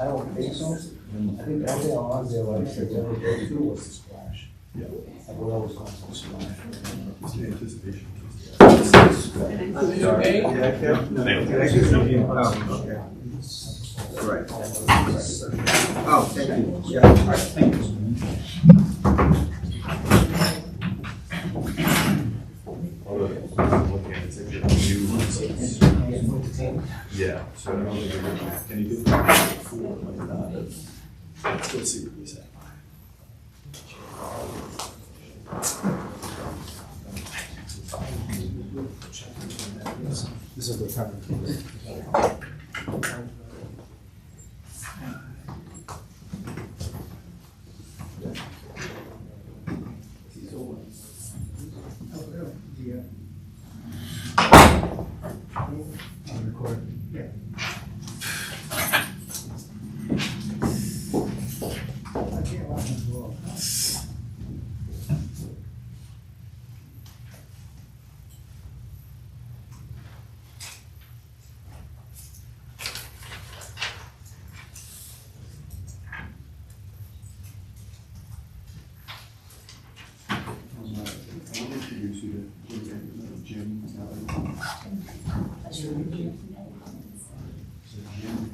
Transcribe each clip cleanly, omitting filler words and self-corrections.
I don't think so. I think the only thing on there, like, I go through was the splash. Yeah. I will always go to the splash. It's an anticipation. You okay? Right. Oh, thank you. Yeah. All right, thank you. Looking at it's actually new license. Yeah, so I don't think they're gonna have anything before like that. Let's see what he said. This is the time. On record. I want to introduce you to Jim. So Jim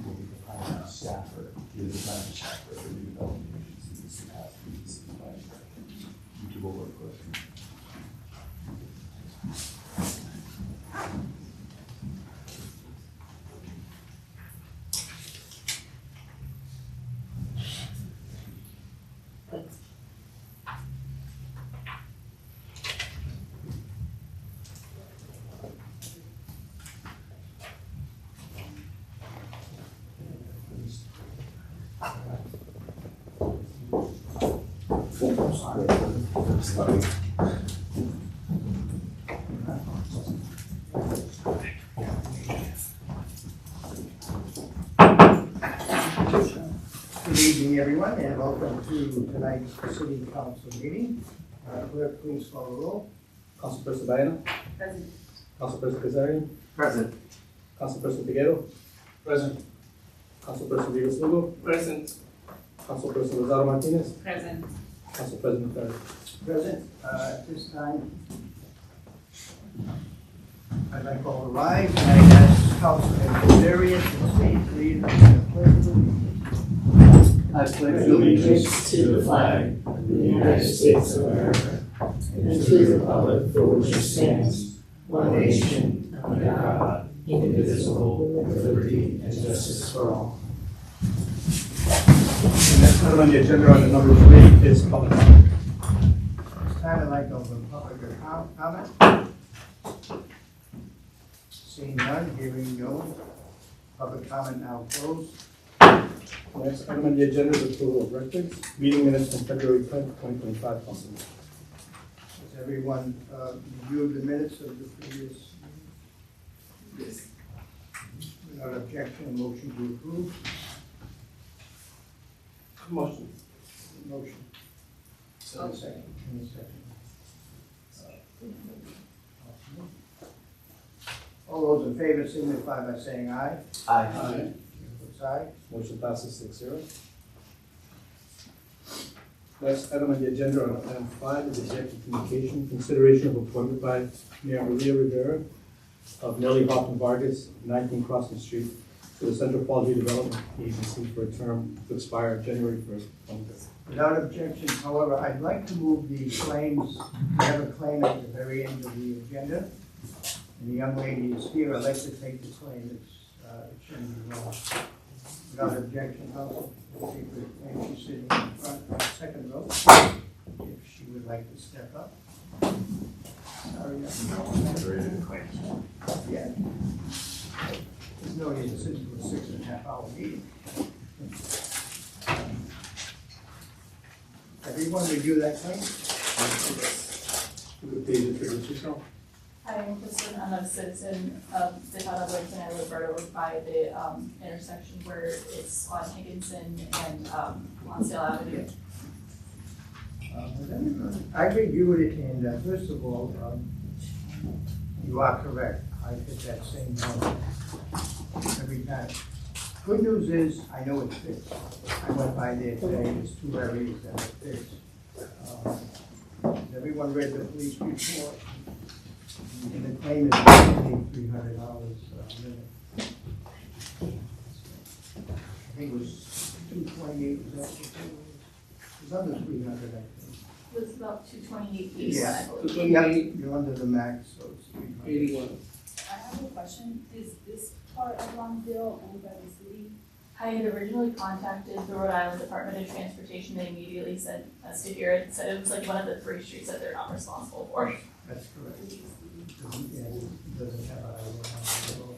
will be the private staffer, he is the private staffer for the development agencies that have these advisory. YouTube will work with. Good evening, everyone, and welcome to tonight's city council meeting. Clerk, please call the roll. Councilperson Diana? Present. Councilperson Kazarian? Present. Councilperson Figueroa? Present. Councilperson Rivas Lugo? Present. Councilperson Lazaro Martinez? Present. Council President Ferry? Present. At this time, I'd like to all rise, and I ask Councilman Kazarian to please lead us in the pledge of allegiance. I pledge allegiance to the flag of the United States of America and to the republic for which it stands, one nation, under God, indivisible, with liberty and justice for all. The next item on the agenda on the number 3 is public comment. It's time I'd like to open public comment. Seeing none, hearing no. Public comment now closed. The next item on the agenda is approval of records. Meeting minutes from February 10th, 2025, Council. Has everyone reviewed the minutes of the previous? Yes. Without objection, a motion to approve. Motion. Motion. So Second. Any second? All those in favor signify by saying aye. Aye. Chair votes aye. Motion passes 6-0. Next item on the agenda on item 5 is executive communication, consideration of appointment by Mayor Maria Rivera of Nellie Hoffman Vargas, 19 Crossing Street, to the Central Quality Development Agency for a term to expire January 1st, 2030. Without objection, however, I'd like to move the claims. We have a claim at the very end of the agenda. And the young lady is here. I'd like to take the claim. It shouldn't be wrong. Without objection, Council, we'll take the claim. She's sitting in front, second row. If she would like to step up. Sorry, yeah. There's no need to sit through a 6.5-hour meeting. Everyone review that claim? Good page introduce yourself. Hi, I'm Kristen. I'm a citizen of the town of Laketon. I live right over by the intersection where it's on Higginson and Lonsdale Avenue. I reviewed it, and first of all, you are correct. I hit that same number every time. Good news is, I know it's fixed. I went by there today, there's 2 areas that are fixed. Has everyone read the police report? And the claim is $300 a minute. I think it was 228, was that what it was? It was under 300, I think. It was about 228 Yeah. I believe. 228, You're under the max, so it's 300. 81. I have a question. Is this part of Longville owned by the city? I had originally contacted the Rhode Island Department of Transportation. They immediately sent us to here and said it was like one of the 3 streets that they're not responsible for. That's correct. Yeah, it doesn't have a,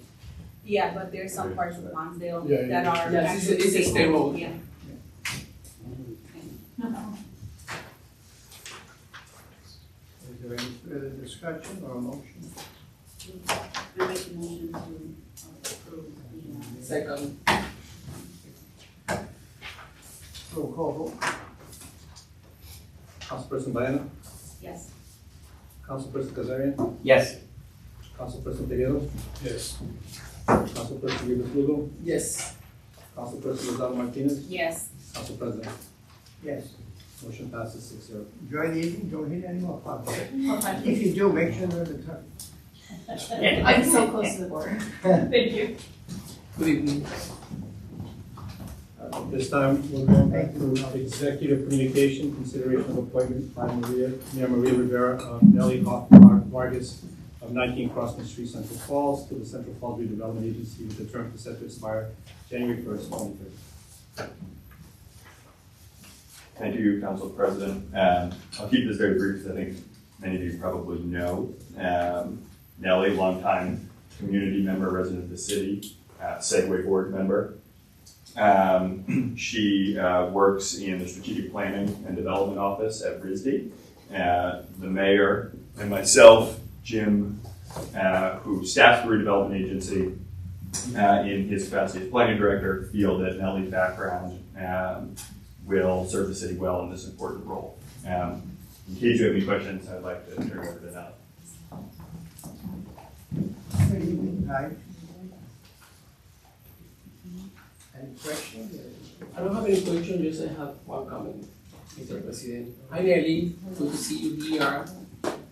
Yeah, but there's some parts of Lonsdale Yeah, that are. Yes, it's a state road. Yeah. is there any further discussion or motion? I make a motion to approve the. Second. Roll call vote. Councilperson Baena, Yes. Councilperson Kazarian, Yes. Councilperson Tejedo, Yes. Councilperson Rivas Lugo, Yes. Councilperson Lozano Martinez, Yes. Council President. Yes. Motion passes 6-0. Enjoy the evening, don't hit any more pucks. Okay. If you do, make sure they're in the tuck. I'm so close to the border. Thank you. Good evening. This time, we're going back to executive communication, consideration of appointment by Mayor Maria Rivera of Nelly Hoffman Vargas of 19 Crossman Street, Central Falls, to the Central Falls Redevelopment Agency with the term to set to expire January 1st, 2030. Thank you, Council President. I'll keep this very brief, because I think many of you probably know. Nellie, longtime community member, resident of the city, Segway board member. She works in the Strategic Planning and Development Office at RISD. The mayor and myself, Jim, who staffs the redevelopment agency in his capacity as planning director, feel that Nellie's background will serve the city well in this important role. In case you have any questions, I'd like to turn it over to Nellie. Good evening, hi. Any questions? I don't have any question, just I have one comment, Mr. President. Hi Nelly, good to see you here.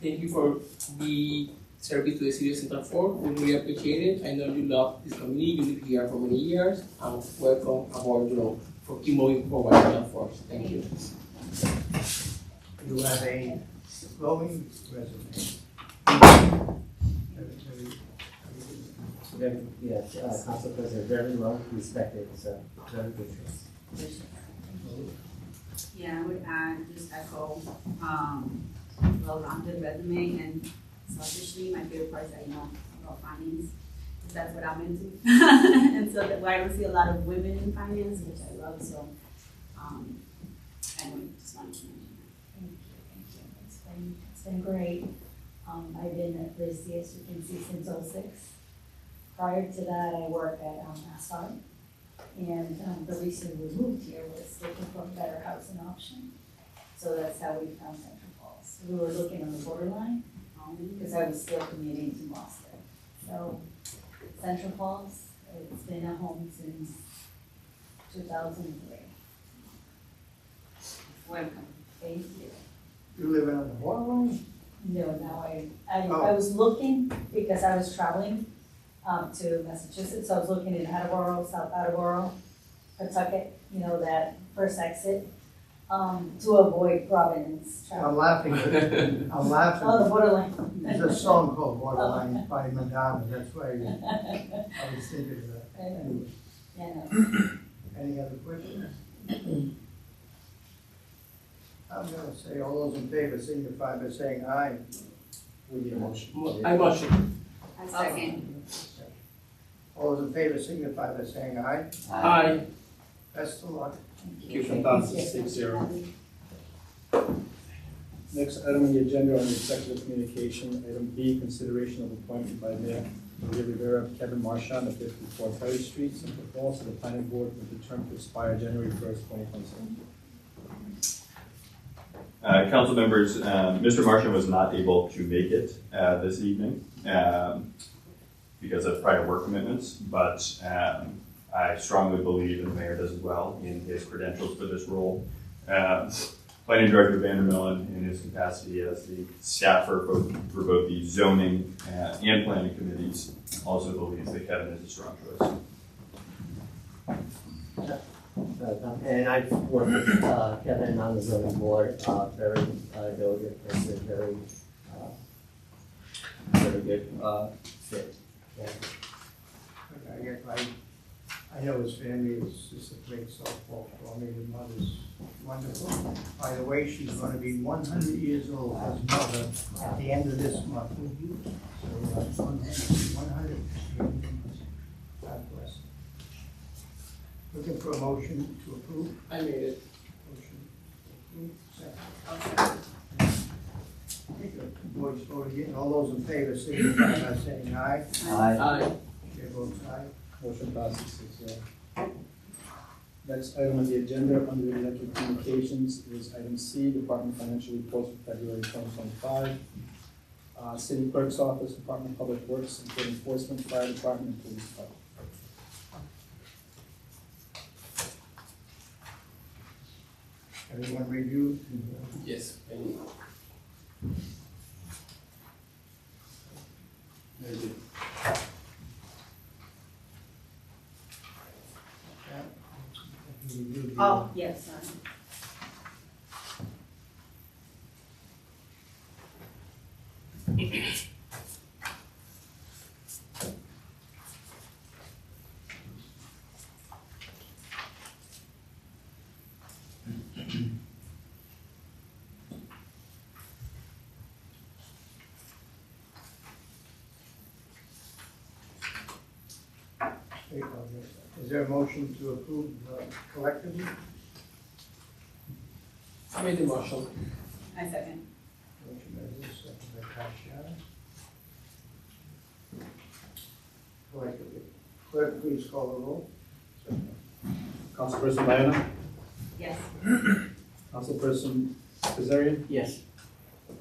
Thank you for the service to the city of Central Falls. We really appreciate it. I know you love this community, you live here for many years. And welcome aboard, for keep moving forward in Central Falls. Thank you. You have a glowing resume. Yes, Council President, very well respected, so very good choice. Yeah, I would add, just echo, well-rounded resume, and selfishly, my favorite part is that, about finance, because that's what I'm into. And so I don't see a lot of women in finance, which I love, so, anyway, just wanted to mention that. Thank you. It's been great. I've been at RISD, as you can see, since '06. Prior to that, I worked at Asphalt. And the reason we moved here was looking for a better housing option. So that's how we found Central Falls. We were looking on the borderline, because I was still commuting to Boston. So Central Falls, it's been a home since 2003. Welcome. Thank you. You live on the borderline? No, now I was looking because I was traveling to Massachusetts, so I was looking in Attleboro, South Attleboro, Pawtucket, that first exit, to avoid Providence I'm traffic. laughing. I'm Oh, the laughing. borderline. There's a song called Borderline by Madonna, that's why I was thinking of that. Anyway, Yeah, no. any other questions? I'm gonna say, all those in favor signify by saying aye. We need a motion. I motion. I second. All those in favor signify by saying aye. Aye. Best of luck. Motion passes 6-0. Next item on the agenda on the executive communication, item B, consideration of appointment by Mayor Maria Rivera of Kevin Marchand of 54 Perry Street, Central Falls, to the planning board with the term to expire January 1st, 2027. Council members, Mr. Marchand was not able to make it this evening because of prior work commitments, but I strongly believe, and the mayor does as well, in his credentials for this role. Planning Director Vandermillen, in his capacity as the staffer for both the zoning and planning committees, also believes that Kevin is a strong choice. And I've worked with Kevin on the zoning board, very diligent person, very good fit. Yeah. I guess I know his family is just a great softball for me. His mother's wonderful. By the way, she's gonna be 100 years old as mother at the end of this month. So, 100. God bless. Looking for a motion to approve? I made it. Motion approved. Second. Take a voice vote again. All those in favor, signify by saying aye. Aye. Chair votes aye. Motion passes 6-0. Next item on the agenda under electric communications is item C, Department Financial Reports for February 2025. City Clerk's Office, Department of Public Works, and Code Enforcement, Fire Department, and Police Department. Everyone reviewed? Yes, I need. Very good. Oh, yes, sorry. Is there a motion to approve collectively? I made the motion. I second. Motion by Liz, second by Tatiana. Collectively. Clerk, please call the roll. Councilperson Diana, Yes. Councilperson Kazarian, Yes.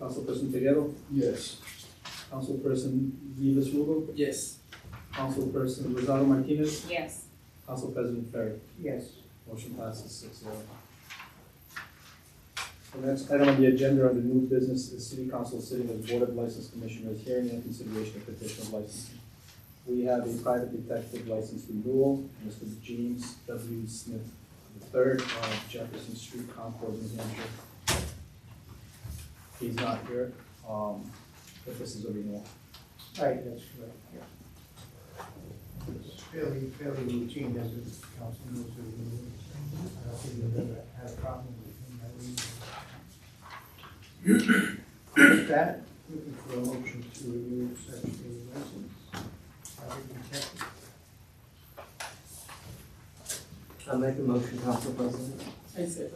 Councilperson Figueroa, Yes. Councilperson Vivas Lugo, Yes. Councilperson Rosado Martinez, Yes. Council President Ferry. Yes. Motion passes 6-0. The next item on the agenda under new business is City Council sitting as Board of License Commissioners hearing and consideration of petition of licensing. We have a private detective license renewal, Mr. James W. Smith III of Jefferson Street, Concord, New Hampshire. He's not here, but this is a renewal. Right, that's correct, yeah. It's fairly routine as the council moves through the rules. I don't think we've ever had a problem with him. With that, looking for a motion to renew such a license. Private detective. I'll make a motion, Council President. I second.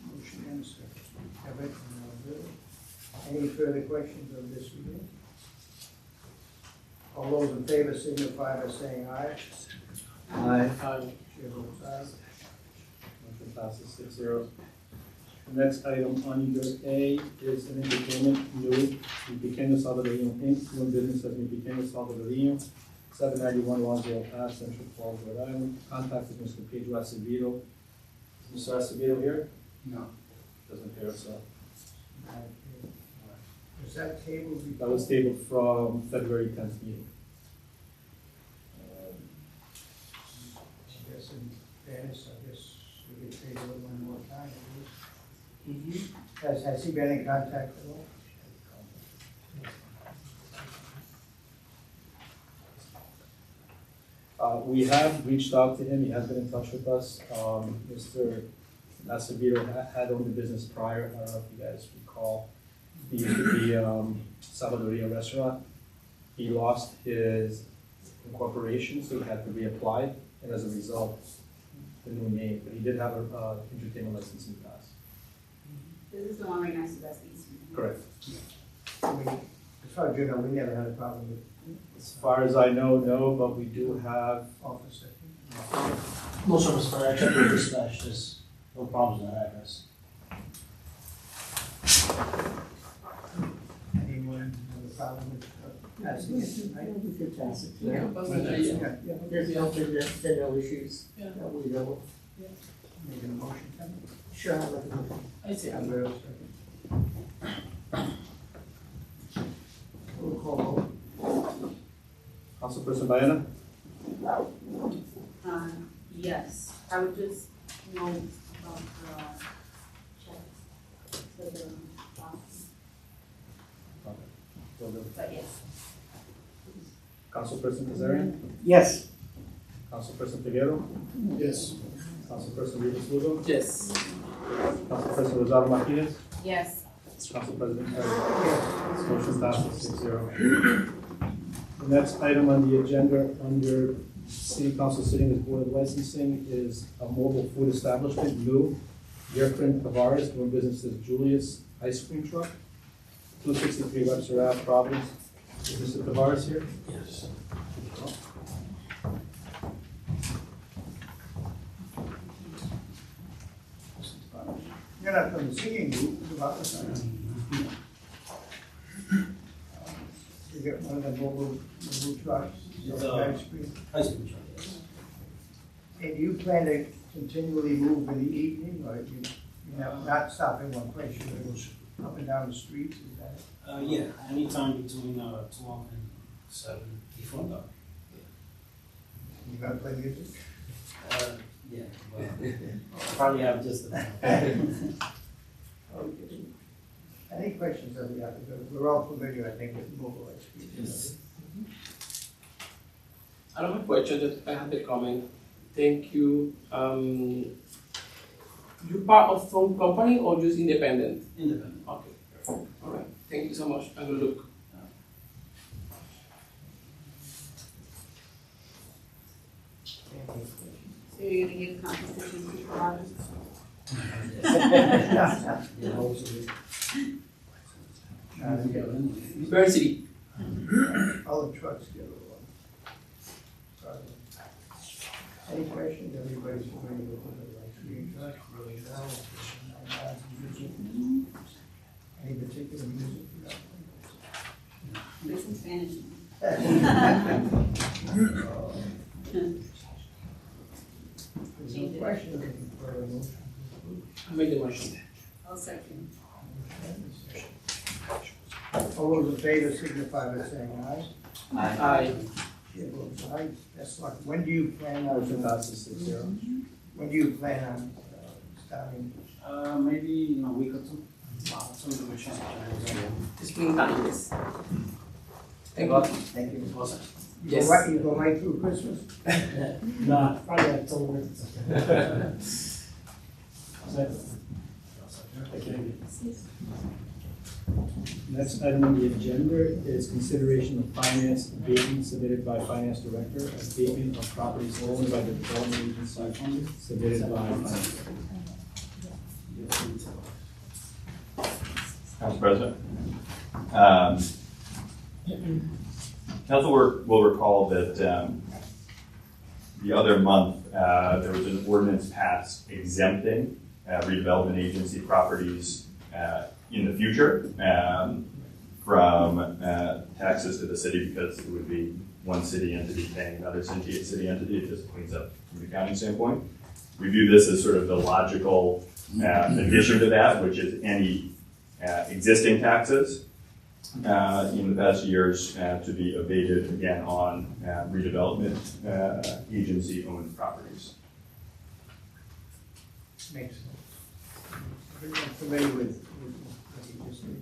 Motion and second. Have it, Bill. Any further questions of this renewal? All those in favor signify by saying aye. Aye. Aye. Chair votes aye. Motion passes 6-0. The next item on either A is an entertainment new, Mi Pequeño Salvadoreño Inc., doing business as Mi Pequeño Salvadoreño, 791 Lonsdale Ave, Central Falls, Rhode Island. Contacted Mr. Pedro Acevedo. Is Mr. Acevedo here? No. Doesn't appear so. Was that tabled before? That was tabled from February 10th meeting. I guess in fairness, we could table it one more time. Has he been in contact at all? We have reached out to him, he has been in touch with us. Mr. Acevedo had owned the business prior, I don't know if you guys recall. He used to be Salvadoreño restaurant. He lost his incorporation, so he had to reapply, and as a result, the new name, but he did have a entertainment license in the past. This is the one right next to Westby's. Correct. I mean, as far as you know, we never had a problem with As far as I know, no, but we do have, officer. Most of us are check with dispatch, there's no problems with that address. Anyone have a problem with Passing it, right? We could pass it. Yeah, pass it, yeah. Yeah, There's nothing, there's no issues Yeah. that we know of. making a motion, Kevin? Sure, I'll let them know. I say, I'm Andrea, second. Roll call vote. Councilperson Baena? Yes, I would just note about the checks for the, but yes. Councilperson Kazarian? Yes. Councilperson Figueroa? Yes. Councilperson Rivas Lugo? yes. Councilperson Rosado Martinez? Yes. Council President Perez? This motion passes 6-0. The next item on the agenda under City Council sitting as Board of Licensing is a mobile food establishment, Lou Yerfrin Tavares, doing business as Julius Ice Cream Truck, 263 Webster Ave, Providence. Is Mr. Tavares here? Yes. You're not from the singing group, you're about to You get one of the mobile trucks, It's, ice cream. Ice cream truck, yes. And do you plan to continually move in the evening, or you have not stop in one place, you go up and down the streets, is that? Yeah, anytime between 12 and 7 before dark. You gonna play music? Yeah, well, I'll probably have just about. Okay. Any questions of the applicant? We're all familiar, I think, with mobile ice cream. Yes. I don't have questions, just I have the comment. Thank you. You part of some company or just independent? Independent. Okay, perfect. All right. Thank you so much. I will look. So you're gonna give compensation to providers? Yeah, hopefully. University. All the trucks get along. Any questions? Everybody's familiar with the ice cream truck, really well. Any particular music you like? There's some Spanish. There's no question, looking for a motion to approve. I made the motion. I'll second. All those in favor signify by saying aye. Aye. Chair votes aye. That's like, when do you plan on, Motion passes 6-0. when do you plan on starting? Maybe in a week or two. Some information. It's been done, yes. Thank you. Thank you. Awesome. Yes. You go right through Christmas? Nah, probably October. Next item on the agenda is consideration of finance abatement submitted by Finance Director, abatement of properties owned by the Development Agency submitted by Finance. Council President. Council will recall that the other month, there was an ordinance passed exempting redevelopment agency properties in the future from taxes to the city, because it would be one city entity paying another city entity. It just cleans up from an accounting standpoint. We view this as sort of the logical addition to that, which is any existing taxes in the past years to be abated again on redevelopment agency-owned properties. Makes sense. Everyone familiar with what you just did?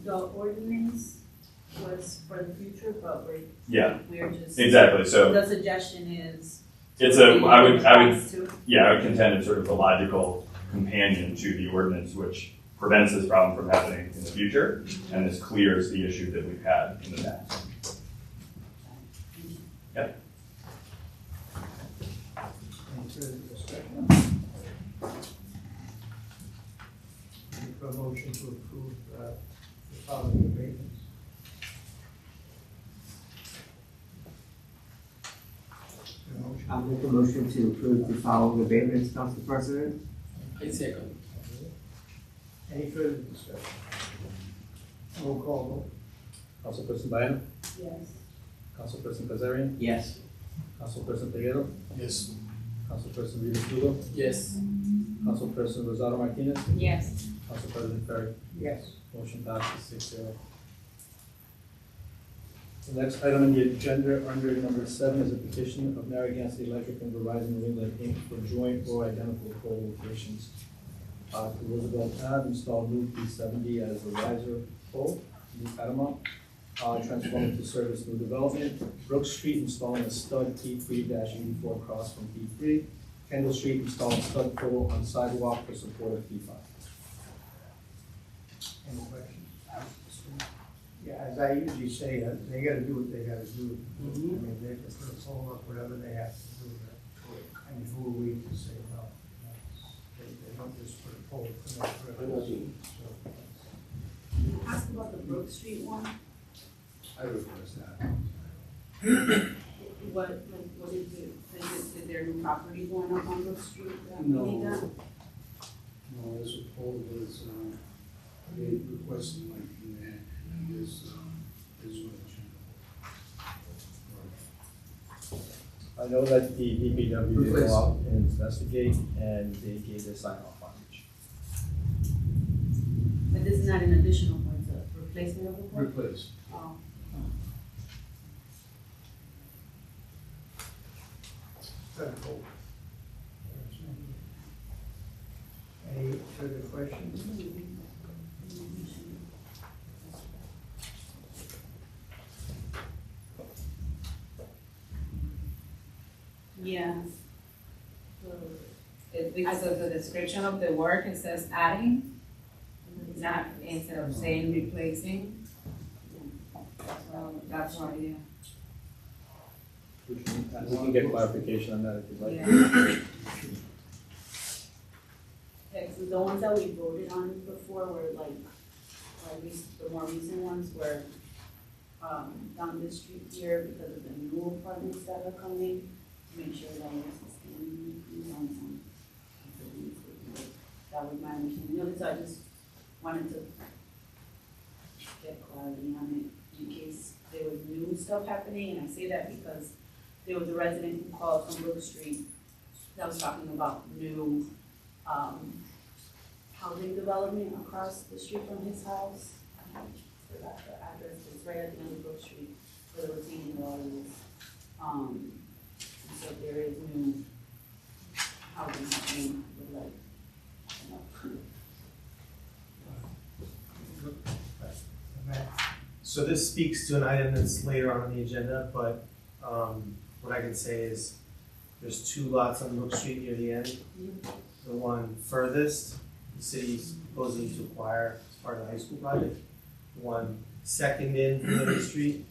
The ordinance was for the future, but Yeah, we're just. exactly. So The suggestion is. it's I would to- contend it's sort of the logical companion to the ordinance, which prevents this problem from happening in the future, and this clears the issue that we've had in the past. Yep. Any further discussion? Any for a motion to approve the following abatements? A motion? I'll make a motion to approve the following abatements, Council President. I second. Any further discussion? Roll call Councilperson Baena, Yes. Councilperson Kazarian, Yes. Councilperson Pereira, Yes. Councilperson Rivas Lugo, Yes. Councilperson Rosado Martinez, Yes. Council President Ferry. vote. Yes. Motion passes 6-0. The next item on the agenda under number 7 is a petition of Narragansett Electric and Verizon New England Inc. for joint or identical pole locations. To Roosevelt Ave, install new P70 as a riser pole, new Catamount. Transform to service new development. Brook Street, installing a stud P3-84 across from P3. Kendall Street, installing stud pole on sidewalk for support of P5. Any questions? Yeah, as I usually say, they gotta do what they gotta do. I mean, they have to put a pole up, whatever they have to do. I mean, who are we to say no? They don't just put a pole up for everything. Ask about the Brook Street one. I request that. What is it? Is there new property going up on Brook Street that we No. need that? No, this proposal was, they requested like, and this, is what I know that the DPW did go out and investigate, and they gave their sign off on each. But this is not an additional one, it's a replacement of a one? Replace. Oh. Any further questions? Yeah. It's because of the description of the work, it says adding, not instead of saying replacing. So that's why, yeah. We can get clarification on that if you'd like. Yeah. Yeah, 'cause the ones that we voted on before were like, or at least the more recent ones were, down this street here because of the new apartments that are coming, to make sure that we're sustaining, that was my understanding. No, so I just wanted to get clarity on it in case there was new stuff happening, and I say that because there was a resident who called from Brook Street that was talking about new, housing development across the street from his house. I forgot the address, it's right at the end of Brook Street, where the retaining wall is. So there is new housing happening with like, I don't know. So this speaks to an item that's later on the agenda, but what I can say is there's 2 lots on Brook Street near the end. The one furthest, the city's proposing to acquire as part of the high school project. The one second in from Liberty Street.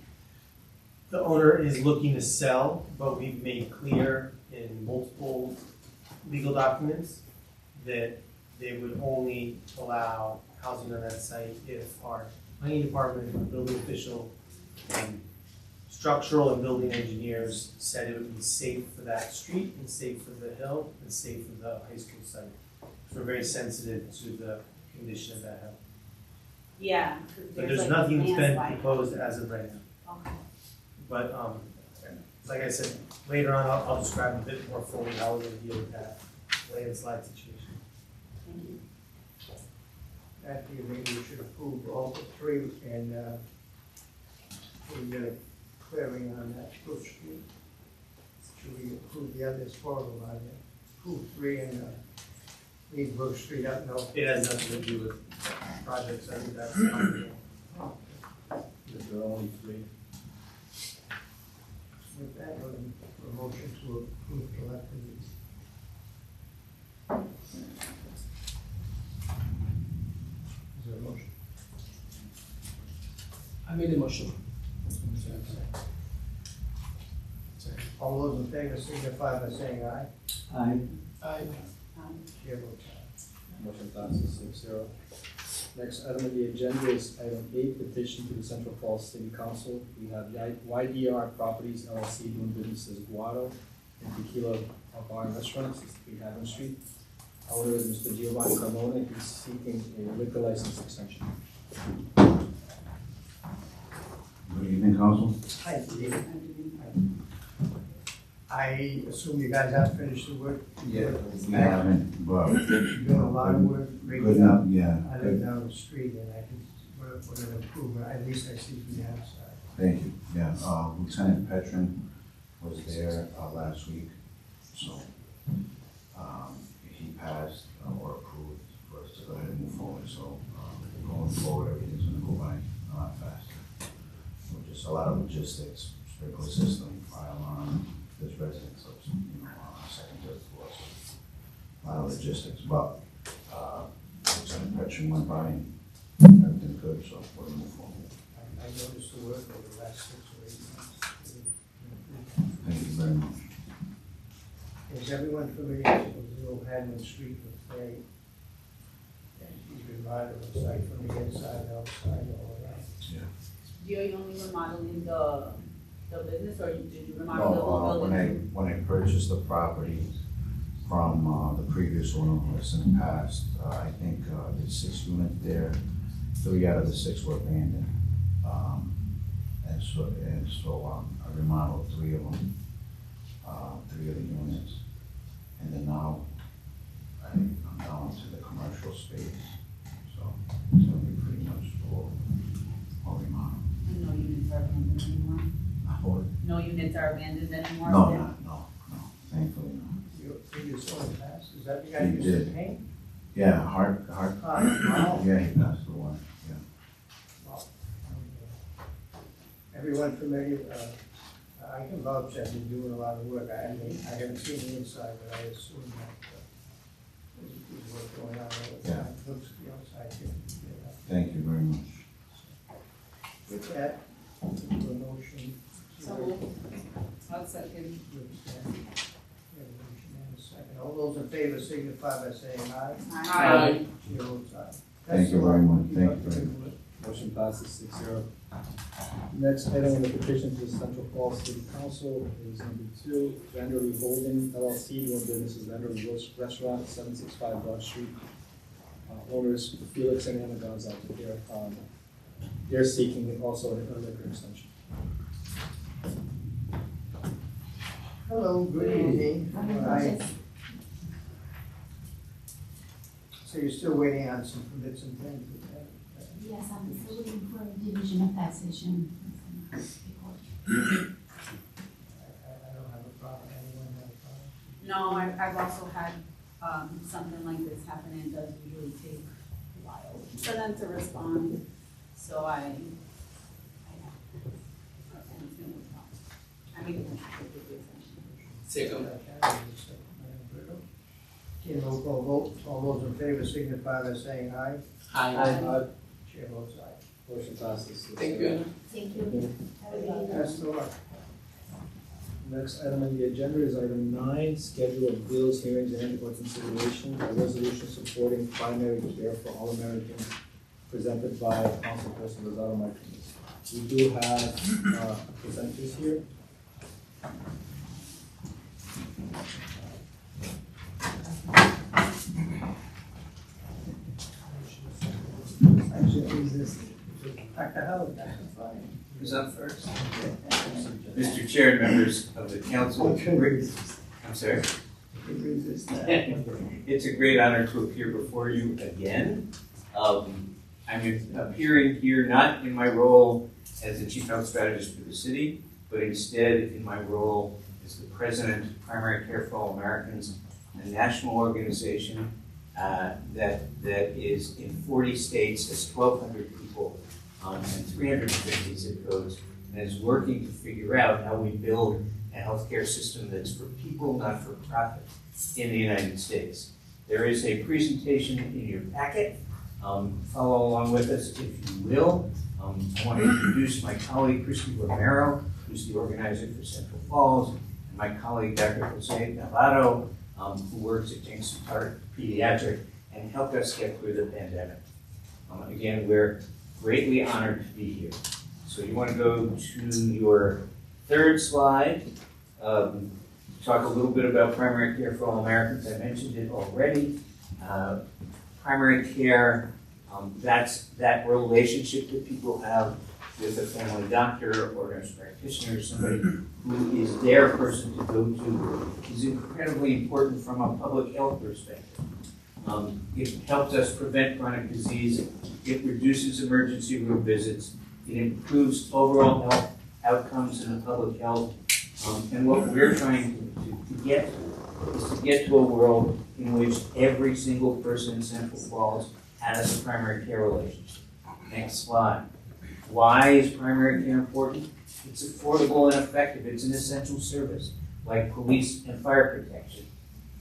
The owner is looking to sell, but we've made clear in multiple legal documents that they would only allow housing on that site if our planning department, building official, and structural and building engineers said it would be safe for that street and safe for the hill and safe for the high school site. So we're very sensitive to the condition of that hill. Yeah. But there's nothing that's been proposed as of right now. Okay. But like I said, later on, I'll describe a bit more fully how we're gonna deal with that landslide situation. Thank you. Actually, maybe we should approve all 3 and, we get a clearing on that Brook Street. Should we approve the others for them, approve 3 and, leave Brook Street up, no? It has nothing to do with projects, I think that's fine. There are only 3. With that, a motion to approve collectively. Is there a motion? I made a motion. All those in favor signify by saying aye. Aye. Aye. Chair votes aye. Motion passes 6-0. Next item on the agenda is item 8, petition to the Central Falls City Council. We have YDR Properties LLC doing business as Guado, and Tequila Bar and Restaurant, 63 Adams Street. Owner is Mr. Giovanni Carmona. He's seeking a liquor license extension. Good evening, council. Hi, Steve. I assume you guys have finished the work? Yeah, we haven't, but You're doing a lot of work, great good, job. yeah, I live down the street and I can, what an improvement, at least I see from the outside. thank you. Yeah, Lieutenant Petrin was there last week, so he passed or approved for us to go ahead and move forward. So going forward, everything's gonna go by a lot faster. So just a lot of logistics, sprinkler system, fire alarm, there's residents of, second, third floor, so a lot of logistics. But Lieutenant Petrin went by and everything good, so we're gonna move forward. I noticed the work over the last 6 or 8 months. Thank you very much. Is everyone familiar with the little Hadman Street with Clay? And he's remodeled the site from the inside, outside, all around. You're only remodeling the business, or did you remodel the whole No, building? when I purchased the property from the previous owner who has since passed, I think there's 6 units there. 3 out of the 6 were abandoned. And so I remodeled 3 of them, 3 of the units. And then now I'm down to the commercial space. So it's gonna be pretty much all remodeled. And no units are abandoned anymore? What? No units are abandoned anymore? No, thankfully no. Your previous owner passed, is that the guy He who used to did. paint? Yeah, Hart, Wow. yeah, he passed away, yeah. Wow. Everyone familiar, I can vouch that you're doing a lot of work. I mean, I haven't seen the inside, but I assume that there's work going on all the time. Looks the outside good. Thank you very much. With that, the motion. So moved. I'll second. All those in favor signify by saying aye. Aye. Chair votes aye. Thank you very much. Thank you very much. Motion passes 6-0. Next item on the petition to the Central Falls City Council is number 2, Vanderlei Holding LLC, doing business as Vanderlei Restaurant, 765 Broad Street. Owners Felix and Anna Gonzalez. They're seeking also a liquor extension. Hello, good evening. So you're still waiting on some permits and things? Yes, I'm still looking for a division of taxation. I don't have a problem, anyone have a problem? No, I've also had, something like this happen, and it does usually take a while for them to respond, so I make a motion to approve the extension. Second. Okay, roll call vote, all those in favor signify by saying aye. Aye. Chair votes aye. Motion passes 6-0. Thank you. Thank you. Have a good evening. That's the one. Next item on the agenda is item 9, schedule of bills, hearings, and or consideration, a resolution supporting primary care for all Americans presented by Councilperson Rosado Martinez. We do have presenters here. I should use this. Dr. Howard, that's fine. Who's up first? Mr. Chair, members of the council. I'm sorry. It's a great honor to appear before you again. I'm appearing here not in my role as the chief health strategist for the city, but instead in my role as the president of Primary Care for All Americans, a national organization that is in 40 states, has 1,200 people and 350 zip codes, and is working to figure out how we build a healthcare system that's for people, not for profit, in the United States. There is a presentation in your packet. Follow along with us if you will. I want to introduce my colleague, Christy Romero, who's the organizer for Central Falls, and my colleague, Dr. Jose Navarro, who works at Jameson Park Pediatric and helped us get through the pandemic. Again, we're greatly honored to be here. So you want to go to your third slide. talk a little bit about primary care for all Americans. I mentioned it already. Primary care, that's that relationship that people have with a family doctor or nurse practitioner, somebody who is their person to go to, is incredibly important from a public health perspective. It helps us prevent chronic disease. It reduces emergency room visits. It improves overall health outcomes in the public health. And what we're trying to get to is to get to a world in which every single person in Central Falls has a primary care relationship. Next slide. Why is primary care important? It's affordable and effective. It's an essential service, like police and fire protection.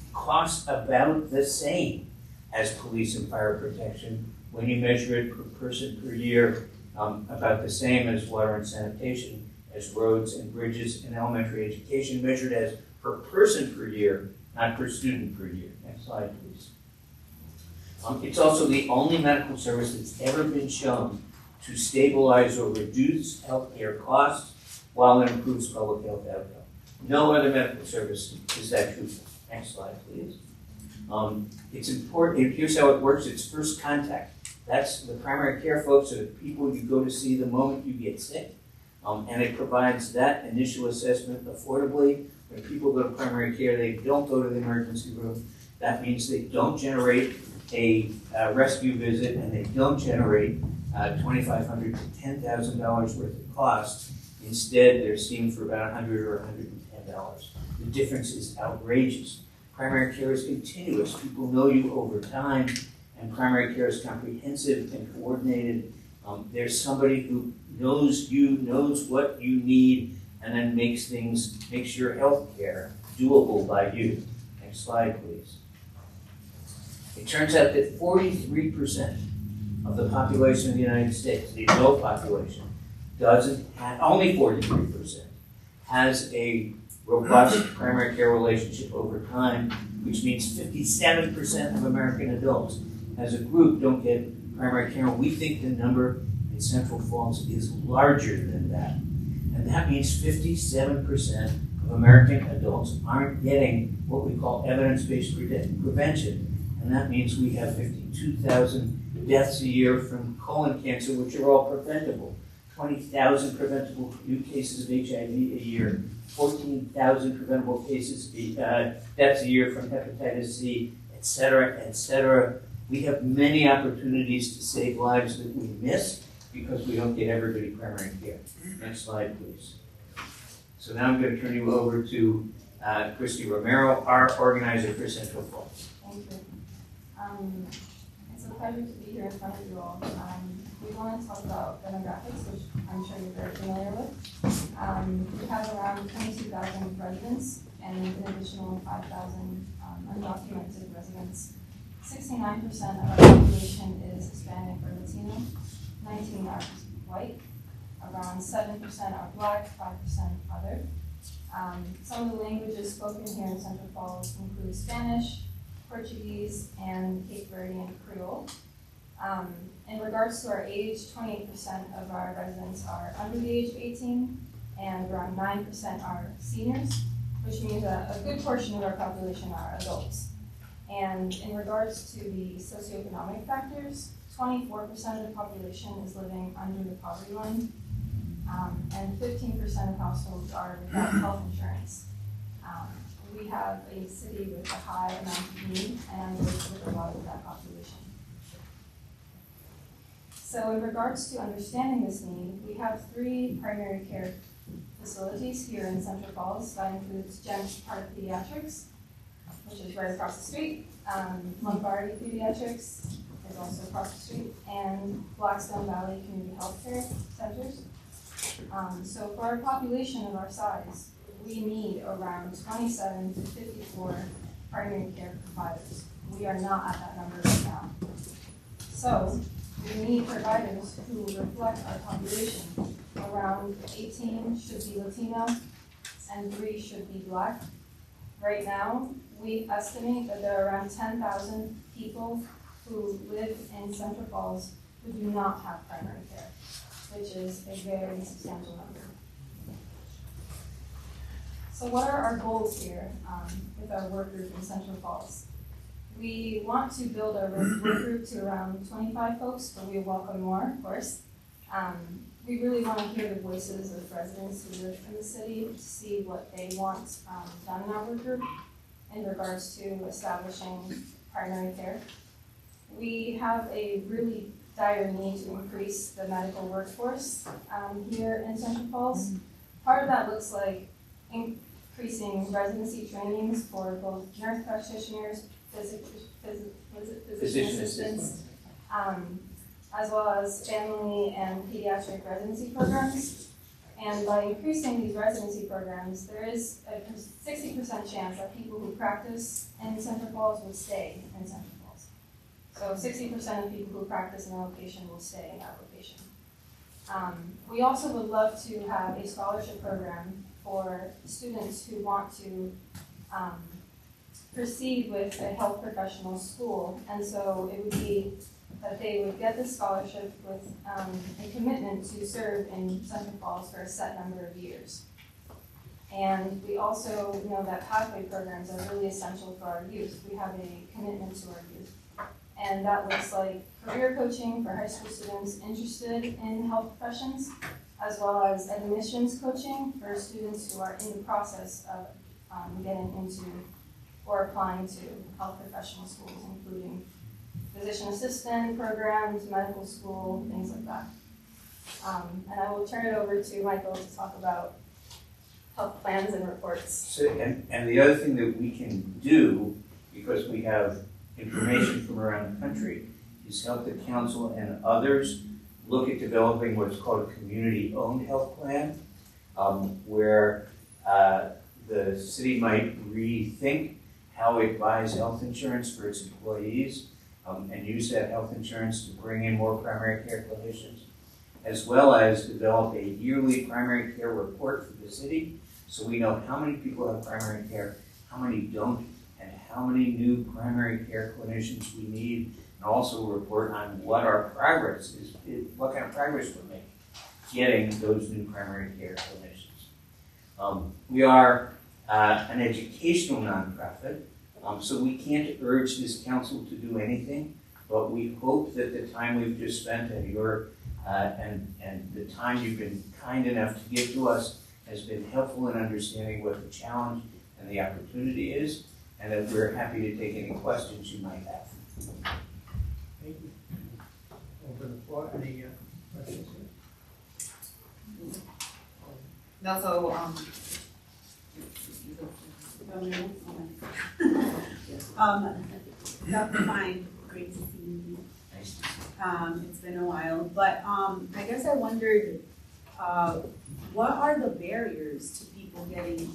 It costs about the same as police and fire protection when you measure it per person per year, about the same as water and sanitation, as roads and bridges and elementary education, measured as per person per year, not per student per year. Next slide, please. It's also the only medical service that's ever been shown to stabilize or reduce healthcare costs while it improves public health outcomes. No other medical service is that truthful. Next slide, please. It's important. Here's how it works. It's first contact. That's the primary care folks are the people you go to see the moment you get sick. And it provides that initial assessment affordably. When people go to primary care, they don't go to the emergency room. That means they don't generate a rescue visit, and they don't generate $2,500 to $10,000 worth of costs. Instead, they're seen for about $100 or $110. The difference is outrageous. Primary care is continuous. People know you over time, and primary care is comprehensive and coordinated. There's somebody who knows you, knows what you need, and then makes your health care doable by you. Next slide, please. It turns out that 43% of the population of the United States, the adult population, only 43% has a robust primary care relationship over time, which means 57% of American adults as a group don't get primary care. We think the number in Central Falls is larger than that. And that means 57% of American adults aren't getting what we call evidence-based prevention. And that means we have 52,000 deaths a year from colon cancer, which are all preventable. 20,000 preventable new cases of HIV a year. 14,000 preventable cases, deaths a year from hepatitis C, et cetera, et cetera. We have many opportunities to save lives that we miss because we don't get everybody primary care. Next slide, please. So now I'm going to turn you over to Christy Romero, our organizer for Central Falls. Thank you. It's a pleasure to be here in front of you all. We want to talk about demographics, which I'm sure you're very familiar with. We have around 22,000 residents and an additional 5,000 undocumented residents. 69% of our population is Hispanic or Latino, 19% are white, around 7% are Black, 5% other. Some of the languages spoken here in Central Falls include Spanish, Portuguese, and Cape Verdean Creole. In regards to our age, 28% of our residents are under the age of 18, and around 9% are seniors, which means a good portion of our population are adults. And in regards to the socioeconomic factors, 24% of the population is living under the poverty line, and 15% of households are without health insurance. We have a city with a high amount of need and with a lot of that population. So in regards to understanding this need, we have 3 primary care facilities here in Central Falls. That includes Gems Park Pediatrics, which is right across the street. Lombardi Pediatrics is also across the street, and Blackstone Valley Community Health Care Centers. So for our population of our size, we need around 27 to 54 primary care providers. We are not at that number right now. So we need providers who reflect our population. Around 18 should be Latino and 3 should be Black. Right now, we estimate that there are around 10,000 people who live in Central Falls who do not have primary care, which is a very substantial number. So what are our goals here with our work group in Central Falls? We want to build our work group to around 25 folks, but we welcome more, of course. We really want to hear the voices of residents who live in the city to see what they want done in our work group in regards to establishing primary care. We have a really dire need to increase the medical workforce here in Central Falls. Part of that looks like increasing residency trainings for both nurse practitioners, physician assistants, as well as family and pediatric residency programs. And by increasing these residency programs, there is a 60% chance that people who practice in Central Falls will stay in Central Falls. So 60% of people who practice in a location will stay in that location. We also would love to have a scholarship program for students who want to proceed with a health professional school. And so it would be that they would get this scholarship with a commitment to serve in Central Falls for a set number of years. And we also know that pathway programs are really essential for our youth. We have a commitment to our youth. And that looks like career coaching for high school students interested in health professions, as well as admissions coaching for students who are in the process of getting into or applying to health professional schools, including physician assistant programs, medical school, things like that. And I will turn it over to Michael to talk about health plans and reports. So, and the other thing that we can do, because we have information from around the country, is help the council and others look at developing what's called a community-owned health plan, where the city might rethink how it buys health insurance for its employees, and use that health insurance to bring in more primary care clinicians, as well as develop a yearly primary care report for the city, so we know how many people have primary care, how many don't, and how many new primary care clinicians we need, and also report on what our progress is, what kind of progress we're making getting those new primary care clinicians. We are an educational nonprofit, so we can't urge this council to do anything, but we hope that the time we've just spent at your, and the time you've been kind enough to give to us has been helpful in understanding what the challenge and the opportunity is, and that we're happy to take any questions you might have. Thank you. Open the floor, any questions? No, so, Dr. Fine, great to see you. It's been a while, but I guess I wondered, what are the barriers to people getting,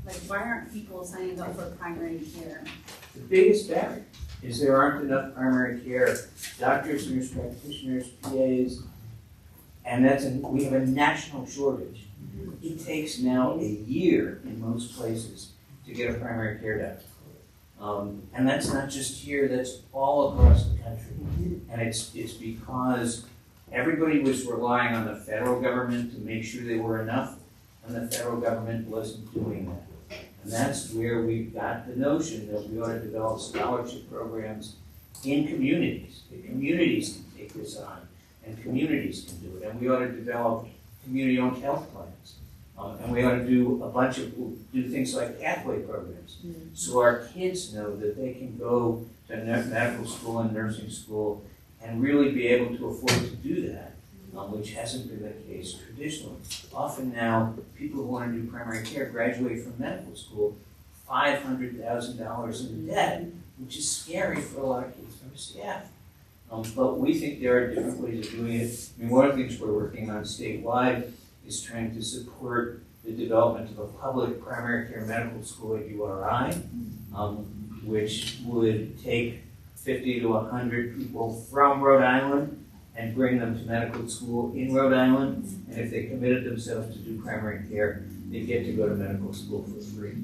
like, why aren't people signing up for primary care? The biggest barrier is there aren't enough primary care doctors, nurse practitioners, PAs, and we have a national shortage. It takes now a year in most places to get a primary care doctor. And that's not just here, that's all across the country. And it's because everybody was relying on the federal government to make sure they were enough, and the federal government wasn't doing that. And that's where we got the notion that we ought to develop scholarship programs in communities. The communities can take this on, and communities can do it. And we ought to develop community-owned health plans. And we ought to do things like pathway programs. So our kids know that they can go to medical school and nursing school and really be able to afford to do that, which hasn't been the case traditionally. Often now, people who want to do primary care graduate from medical school $500,000 in debt, which is scary for a lot of kids from staff. But we think there are different ways of doing it. I mean, one of the things we're working on statewide is trying to support the development of a public primary care medical school at URI, which would take 50 to 100 people from Rhode Island and bring them to medical school in Rhode Island. And if they committed themselves to do primary care, they'd get to go to medical school for free.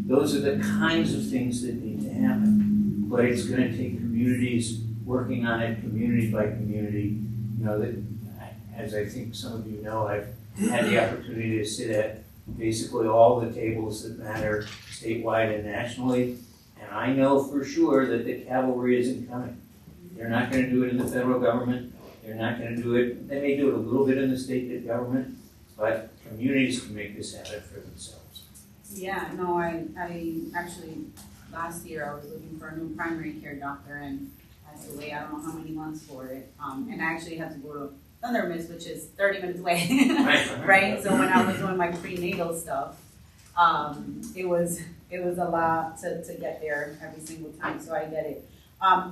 Those are the kinds of things that need to happen. But it's going to take communities working on it, community by community. You know, that, as I think some of you know, I've had the opportunity to sit at basically all the tables that matter statewide and nationally. And I know for sure that the cavalry isn't coming. They're not gonna do it in the federal government. They're not gonna do it, they may do it a little bit in the state government, but communities can make this happen for themselves. Yeah, no, I actually, last year I was looking for a new primary care doctor and I had to wait, I don't know how many months for it. And I actually had to go to Thunder Mist, which is 30 minutes away, right? So when I was doing my prenatal stuff, it was a lot to get there every single time, so I get it.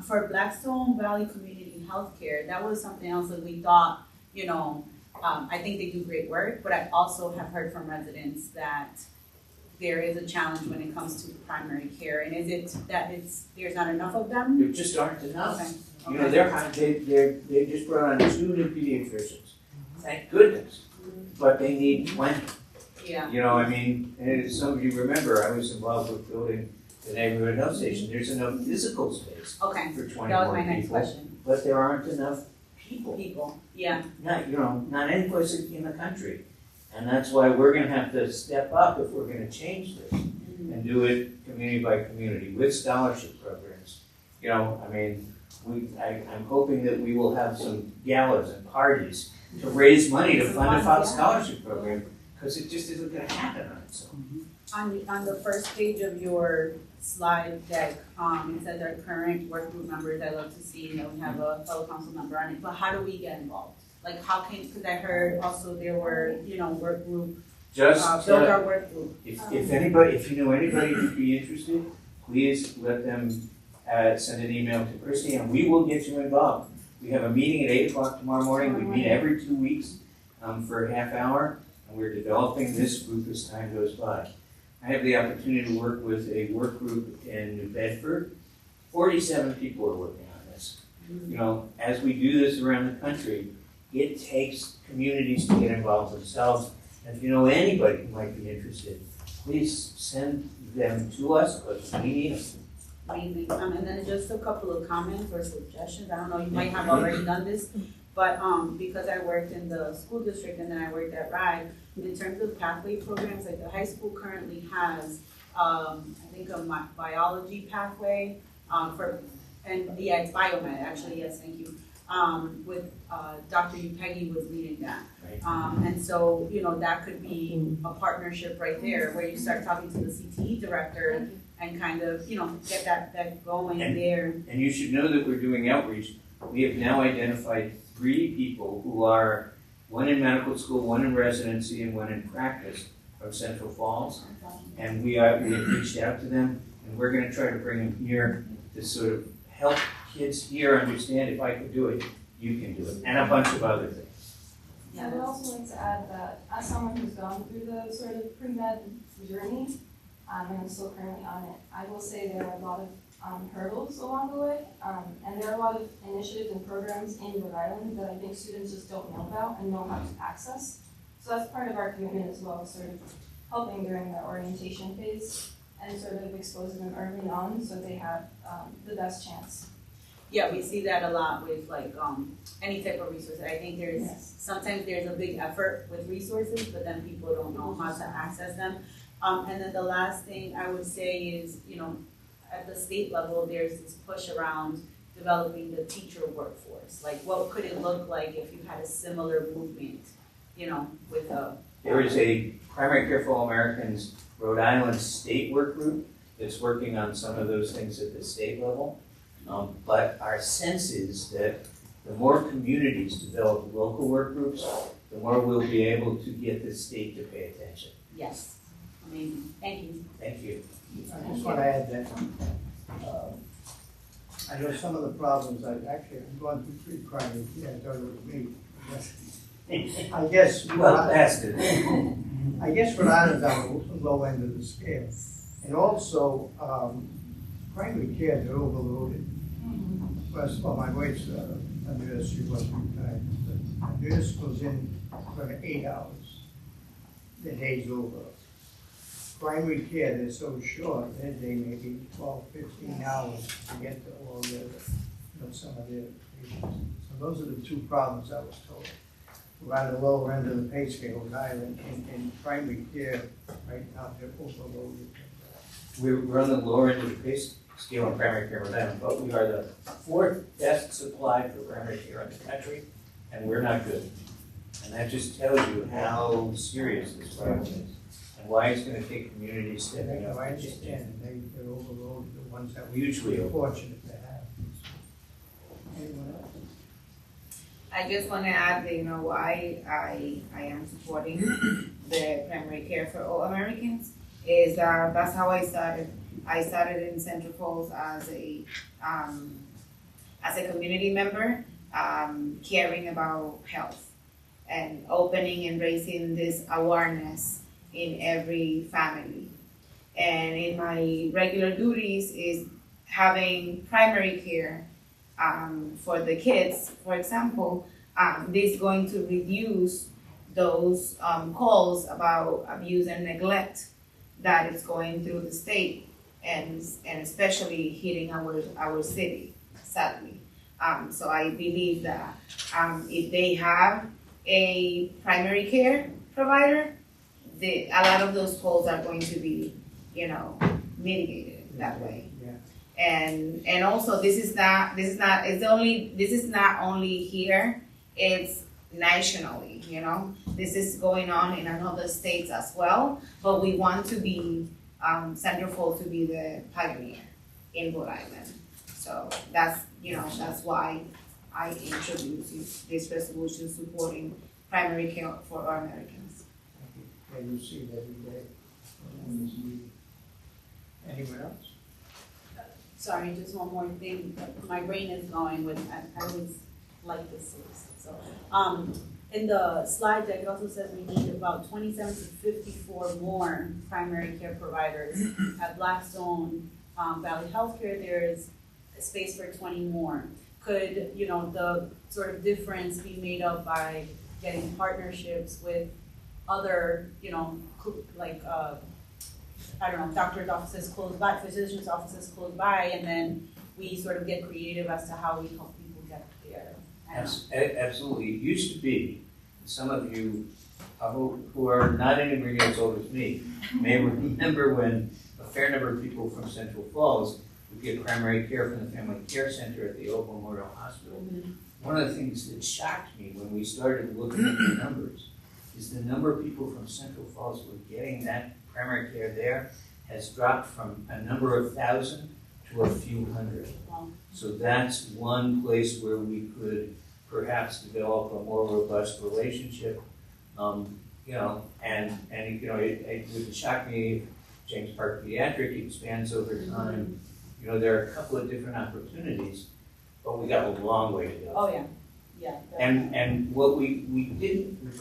For Blackstone Valley Community Healthcare, that was something else that we thought, I think they do great work, but I also have heard from residents that there is a challenge when it comes to primary care. And is it that there's not enough of them? There just aren't enough. Okay. You know, they just brought on 2 new pediatricians. Thank goodness. But they need plenty. Yeah. You know, I mean, and as some of you remember, I was involved with building the neighborhood health station. There's enough physical space Okay. for 20 That was more my next people, question. but there aren't enough people. People, yeah. Not any place in the country. And that's why we're gonna have to step up if we're gonna change this and do it community by community with scholarship programs. You know, I mean, I'm hoping that we will have some galas and parties to raise money to fund a scholarship program, because it just isn't gonna happen on its own. On the first page of your slide deck, it says our current work group members. I love to see that we have a fellow council member on it, but how do we get involved? Like how because I heard also there were, work group, build our work group. If you know anybody who'd be interested, please let them send an email to Christy and we will get you involved. We have a meeting at 8 o'clock tomorrow morning. We meet every 2 weeks for a half hour, and we're developing this group as time goes by. I have the opportunity to work with a work group in New Bedford. 47 people are working on this. You know, as we do this around the country, it takes communities to get involved themselves. And if you know anybody who might be interested, please send them to us because we need them. Amazing. And then just a couple of comments or suggestions. I don't know, you might have already done this, but because I worked in the school district and then I worked at RIDE, in terms of pathway programs, like the high school currently has, I think a biology pathway it's biomed actually, yes, thank you. With Dr. Upegi was leading that. Right. And so, that could be a partnership right there where you start talking to the CTE director and kind of, get that going there. And you should know that we're doing outreach. We have now identified 3 people who are, one in medical school, one in residency, and one in practice from Central Falls. And we have reached out to them, and we're gonna try to bring them here to sort of help kids here understand if I could do it, you can do it, and a bunch of other things. I would also like to add that as someone who's gone through the sort of pre-med journey, and I'm still currently on it, I will say there are a lot of hurdles along the way, and there are a lot of initiatives and programs in Rhode Island that I think students just don't know about and know how to access. So that's part of our commitment as well, sort of helping during the orientation phase and sort of exposing them early on so they have the best chance. Yeah, we see that a lot with any type of resource. I think sometimes there's a big effort with resources, but then people don't know how to access them. And then the last thing I would say is, at the state level, there's this push around developing the teacher workforce. Like, what could it look like if you had a similar movement, with a... There is a Primary Care for All Americans Rhode Island state work group that's working on some of those things at the state level. But our sense is that the more communities develop local work groups, the more we'll be able to get the state to pay attention. Yes. Amazing. Thank you. Thank you. I just want to add that I know some of the problems, I'm going through 3 primary care, I thought it was me. I guess. Well, that's good. I guess Rhode Island's on the low end of the scale. And also, primary care, they're overloaded. First of all, my wife's a nurse, she wasn't retired. But a nurse goes in for 8 hours, the day's over. Primary care, they're so short, their day may be 12, 15 hours to get to all their, some of their patients. So those are the 2 problems I was told. we're on the lower end of the pay scale, guy in primary care, right now, they're overloaded. We're on the lower end of the pay scale in primary care with them, but we are the fourth best supplied for primary care in the country, and we're not good. And that just tells you how serious this problem is, and why it's gonna take communities stepping up. I understand, they're overloaded, the ones that Hugely we're fortunate to have. Anyone else? I just wanna add that, you know, why I am supporting the primary care for all Americans is that that's how I started. I started in Central Falls as a community member, caring about health and opening and raising this awareness in every family. And in my regular duties is having primary care for the kids, for example. This is going to reduce those calls about abuse and neglect that is going through the state and especially hitting our city, sadly. So I believe that if they have a primary care provider, a lot of those calls are going to be, you know, mitigated that way. Yeah. And also this is not only here, it's nationally, you know. This is going on in other states as well, but we want to be Central Falls to be the pioneer in Rhode Island. So that's why I introduced this resolution supporting primary care for our Americans. And you see that every day in this meeting. Anyone else? Sorry, just one more thing. My brain is going with, I always like this. So, in the slide deck, it also says we need about 27 to 54 more primary care providers. At Blackstone Valley Healthcare, there is a space for 20 more. Could, you know, the sort of difference be made up by getting partnerships with other, you know, like, I don't know, doctor's offices close by, physician's offices close by, and then we sort of get creative as to how we help people get there. Absolutely. It used to be, some of you who are not anywhere near as old as me may remember when a fair number of people from Central Falls would get primary care from the Family Care Center at the Oak Memorial Hospital. Mm-hmm. One of the things that shocked me when we started looking at the numbers is the number of people from Central Falls who were getting that primary care there has dropped from a number of thousand to a few hundred. Wow. So that's one place where we could perhaps develop a more robust relationship. You know, and you know, it would shock me if James Park Pediatric expands over time. You know, there are a couple of different opportunities, but we got a long way to go. Oh, yeah, yeah. And what we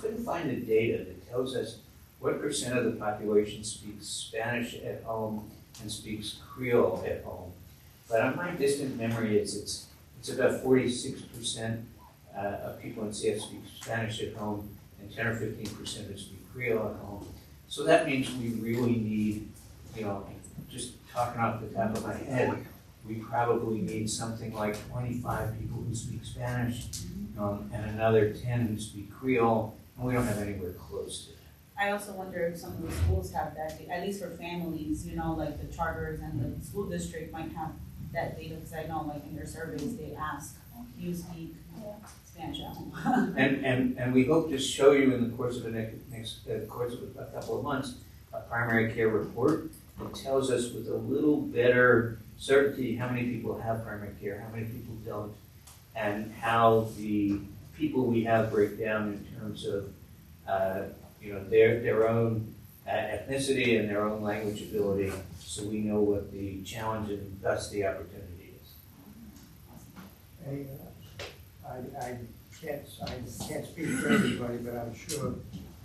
couldn't find the data that tells us what percent of the population speaks Spanish at home and speaks Creole at home. But on my distant memory, it's about 46% of people in CF speak Spanish at home, and 10 or 15% who speak Creole at home. So that means we really need, you know, just talking off the top of my head, we probably need something like 25 people who speak Spanish, and another 10 who speak Creole, and we don't have anywhere close to that. I also wonder if some of the schools have that, at least for families, you know, like the charters and the school district might have that data, because I know like in their surveys, they ask, do you speak Spanish at home? And we hope to show you in the course of course of a couple of months, a primary care report that tells us with a little better certainty how many people have primary care, how many people don't, and how the people we have break down in terms of you know, their own ethnicity and their own language ability, so we know what the challenge and thus the opportunity is. Anyone else? I can't speak for everybody, but I'm sure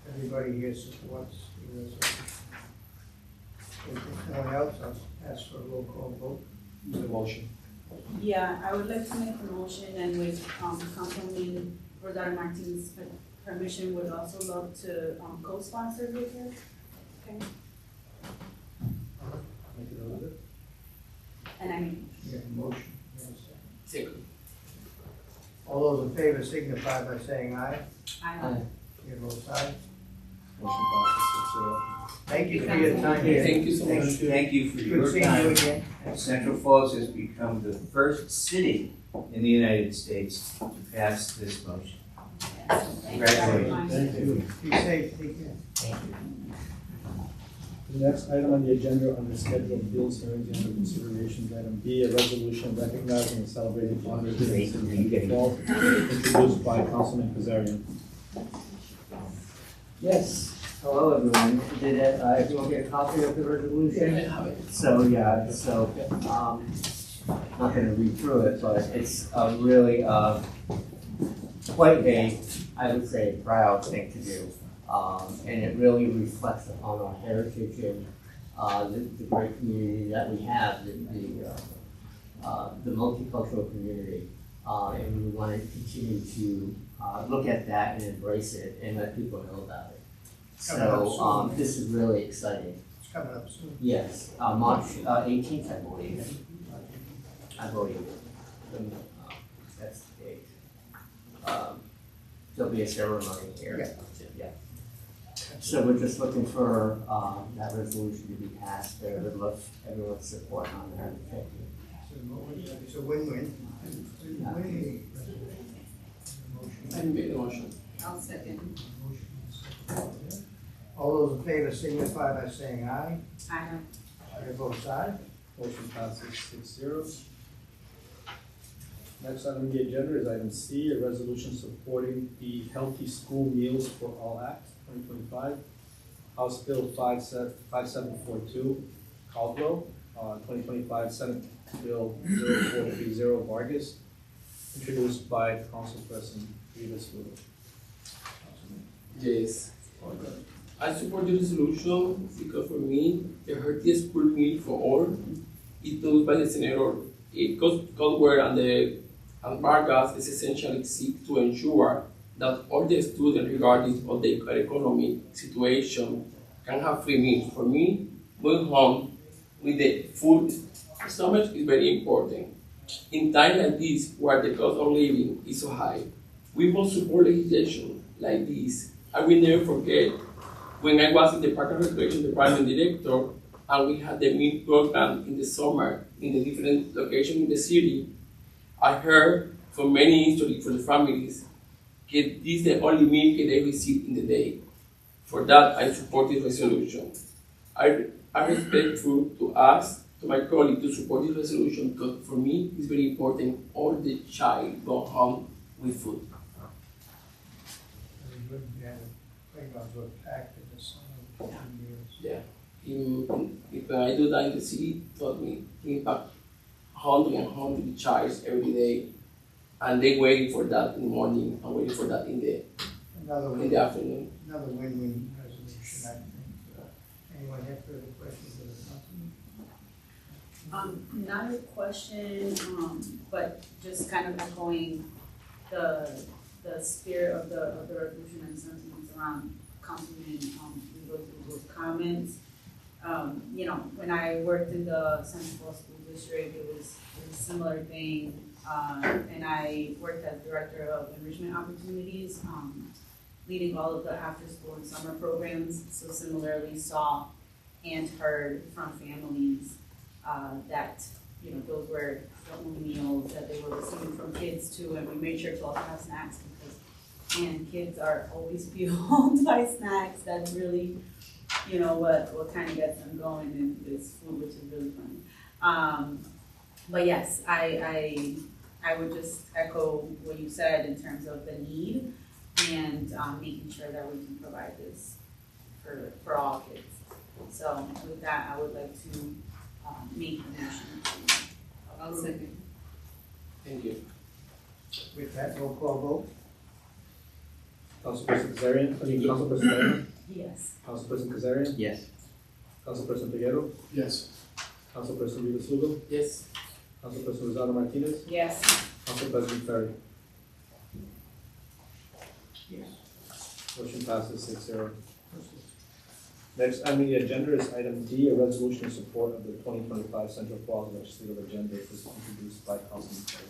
everybody here supports the resolution. If no one else, I'll ask for a roll call vote. The motion. Yeah, I would like to make a motion, and with Councilman Rosario Martinez's permission, would also love to co-sponsor with her. Okay. Make it a little bit. And I mean, You have a motion, you have a second. Second. All those in favor signify by saying aye. I Chair votes aye. Motion passes 6-0. Thank you for your time here. Thank you so much. Thank you for Good your seeing you time. again. Central Falls has become the first city in the United States to pass this motion. Congratulations. Thank you. Be safe, take care. The next item on the agenda under scheduled bills, hearings, and considerations, item B, a resolution recognizing and celebrating 100 days in Central Falls, introduced by Councilman Kazarian. Yes, hello everyone. Did everyone get a copy of the resolution? I have it. So, not gonna read through it, but it's really, quite a, I would say, proud thing to do. And it really reflects upon our heritage and, the great community that we have, the multicultural community. And we want to continue to, look at that and embrace it and let people know about it. Coming up So, soon. this is really exciting. It's coming up soon. Yes, March 18th, I believe. I believe. That's the date. There'll be a ceremony here. Yeah. So we're just looking for that resolution to be passed. I would love everyone's support on that. Thank you. It's a win-win. Win-win. I made the motion. I'll second. All those in favor signify by saying aye. I Chair votes aye. Motion passes 6-0. Next item on the agenda is item C, a resolution supporting the Healthy School Meals for All Act 2025. House Bill 5742, Caldwell, 2025 Senate Bill 0430 Vargas, introduced by Council President Rivas Lugo. Yes. I support the resolution because for me, the healthiest school meal for all is done by the Senator Caldwell and Vargas is essentially seek to ensure that all the students, regardless of their economic situation, can have free meals. For me, going home with the full stomach is very important. In times like this, where the cost of living is so high, we must support legislation like this. I will never forget when I was in the Park and Recreation Department director, and we had the meal program in the summer in the different locations in the city. I heard from many histories for the families that this is the only meal that they receive in the day. For that, I support this resolution. I respectful to ask to my colleague to support this resolution because for me it's very important all the child go home with food. Very good. Yeah, the playgrounds were packed in the summer. Yeah. If I do that in the city, taught me impact 100 and 100 child every day, and they waiting for that in the morning and waiting for that in the afternoon. Another win-win resolution, I think. Anyone have further questions of the councilman? Not a question, but just kind of echoing the spirit of the resolution and sentiments around Councilman Lugo's comments. When I worked in the Central Falls School District, it was a similar thing. And I worked as director of enrichment opportunities, leading all of the after-school and summer programs. So similarly saw and heard from families that those were the only meals that they were receiving from kids too. And we made sure to also have snacks because, kids are always fueled by snacks. That's really what kind of gets them going in this food, which is really funny. But yes, I would just echo what you said in terms of the need and making sure that we can provide this for all kids. So with that, I would like to make the motion. I'll second. Thank you. With that, roll call vote. Councilperson Kazarian, Councilperson Diana, Yes. Councilperson Kazarian, Yes. Councilperson Figueroa, Yes. Councilperson Rivas Lugo, Yes. Councilperson Rosado Martinez, Yes. Council President Ferry. Yes. Motion passes 6-0. Next item on the agenda is item D, a resolution in support of the 2025 Central Falls Legislative Agenda. This is introduced by Councilman Ferry.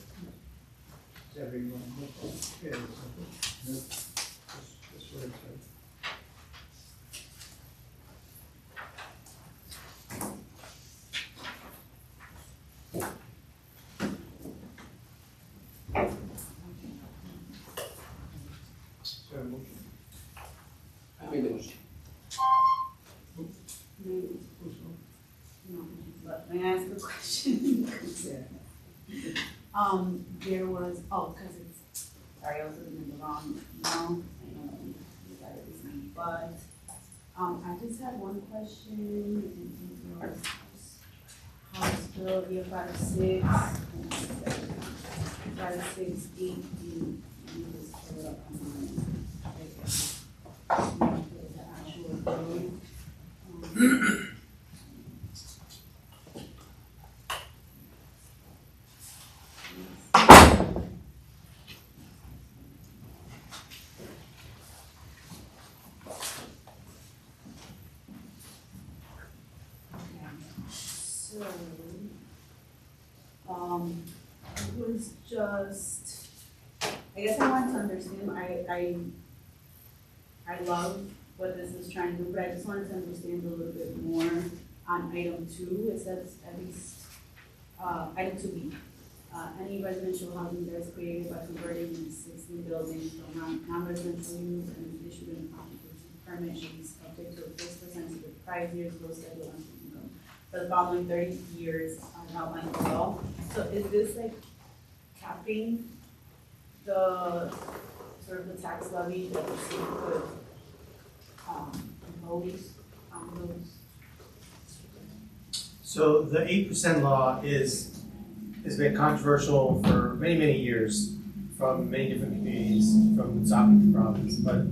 Is everyone with that? Fairly simple. Just what it says. Is there a motion? I made the motion. No, but may I ask a question? There was, because it's, sorry, I was looking at the wrong, no, I know you got it with me, but, I just had one question, and it was House Bill, year 506, 568, let me just pull it up on my, the actual bill. So, it was just, I guess I want to understand, I love what this is trying to do, but I just wanted to understand a little bit more on item 2. It says at least, item 2B. Any residential housing that is created by converting existing buildings from non-residential use and issued an occupancy permit should be subject to a fixed percentage of 5 years below schedule on income for the following 30 years outlined below. So is this like capping the sort of the tax levy that the city could impose on those? So the 8% law has been controversial for many, many years from many different communities from the top of the province. But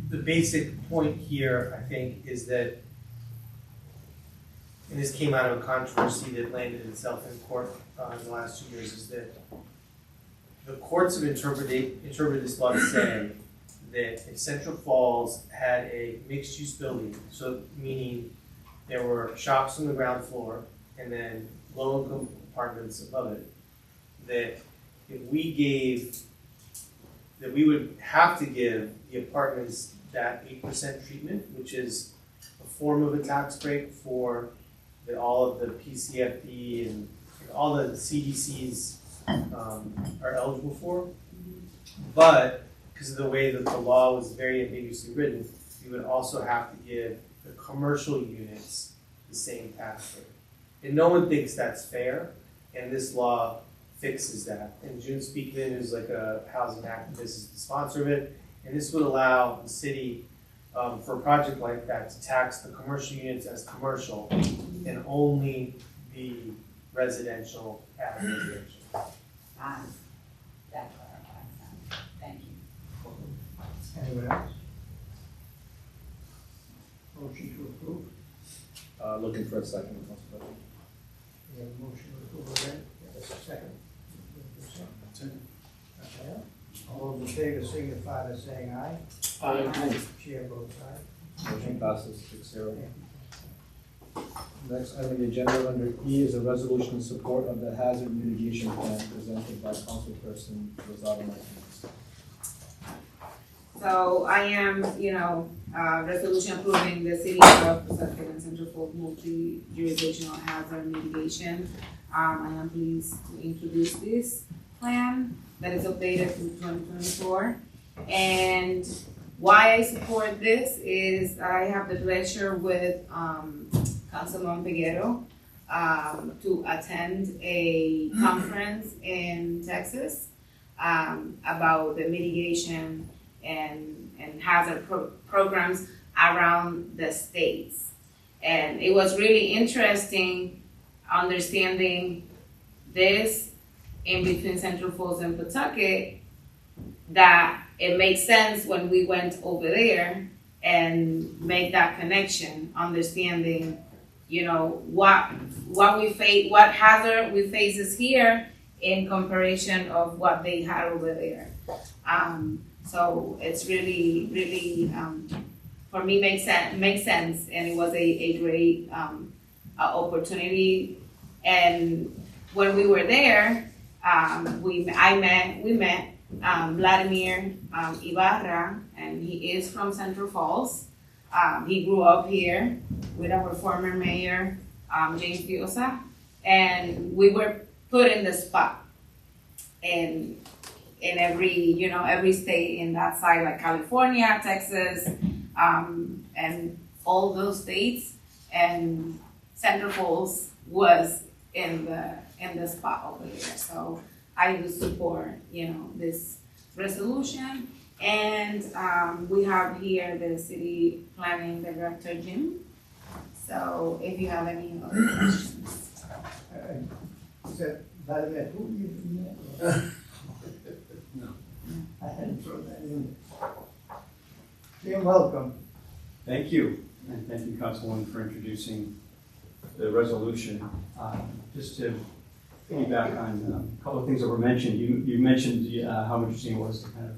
the basic point here, I think, is that, and this came out of a controversy that landed itself in court in the last 2 years, is that the courts have interpreted this law to say that if Central Falls had a mixed-use building, so meaning there were shops on the ground floor and then low-income apartments above it, that we would have to give the apartments that 8% treatment, which is a form of a tax break for all of the PCFD and all the CDCs are eligible for. But because of the way that the law was very ambiguously written, you would also have to give the commercial units the same tax rate. And no one thinks that's fair, and this law fixes that. And June Speakman, who's like a housing activist, is the sponsor of it, and this would allow the city, for a project like that, to tax the commercial units as commercial and only the residential as residential. That clarifies that. Thank you. Anyone else? Motion to approve? Looking for a second, Council President. We have a motion to approve already? Yes, second. Second. Raphael? All those in favor signify by saying aye. Aye. Chair votes aye. Motion passes 6-0. Next item on the agenda under E is a resolution in support of the hazard mitigation plan presented by Councilperson Rosado Martinez. So I am, resolution approving the city of Pawtucket and Central Falls multi-jurisdictional hazard mitigation. I am pleased to introduce this plan that is updated through 2024. And why I support this is I have the pleasure with Councilman Peguero to attend a conference in Texas about the mitigation and hazard programs around the states. And it was really interesting understanding this in between Central Falls and Pawtucket, that it makes sense when we went over there and make that connection, understanding, what we face, what hazard we faces here in comparison of what they had over there. So it's really, really, for me, makes sense, and it was a great opportunity. And when we were there, we met Vladimir Ibarra, and he is from Central Falls. He grew up here with our former mayor, James Diosa, and we were put in the spot in every state in that side, like California, Texas, and all those states, and Central Falls was in the spot over there. So I do support, this resolution. And we have here the city planning director, Jim. So if you have any other questions. Is that Vladimir, who you met? No. I hadn't thrown that in. Jim, welcome. Thank you, and thank you, Councilwoman, for introducing the resolution. Just to piggyback on a couple of things that were mentioned, you mentioned how interesting it was to kind of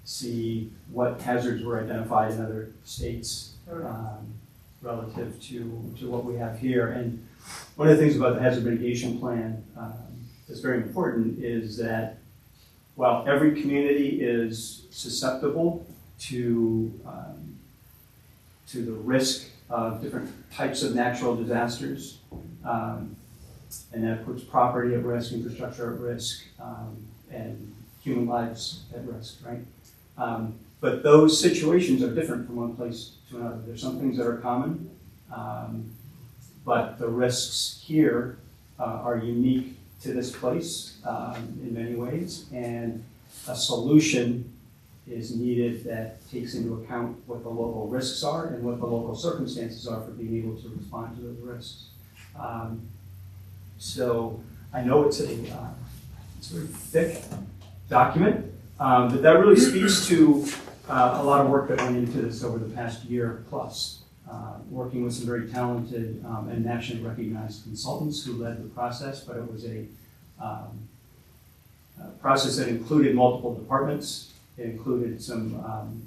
see what hazards were identified in other states relative to what we have here. And one of the things about the hazard mitigation plan that's very important is that while every community is susceptible to the risk of different types of natural disasters, and that puts property at risk, infrastructure at risk, and human lives at risk, right? But those situations are different from one place to another. There's some things that are common, but the risks here are unique to this place in many ways, and a solution is needed that takes into account what the local risks are and what the local circumstances are for being able to respond to those risks. So I know it's a very thick document, but that really speaks to a lot of work that went into this over the past year plus, working with some very talented and nationally recognized consultants who led the process, but it was a process that included multiple departments. It included some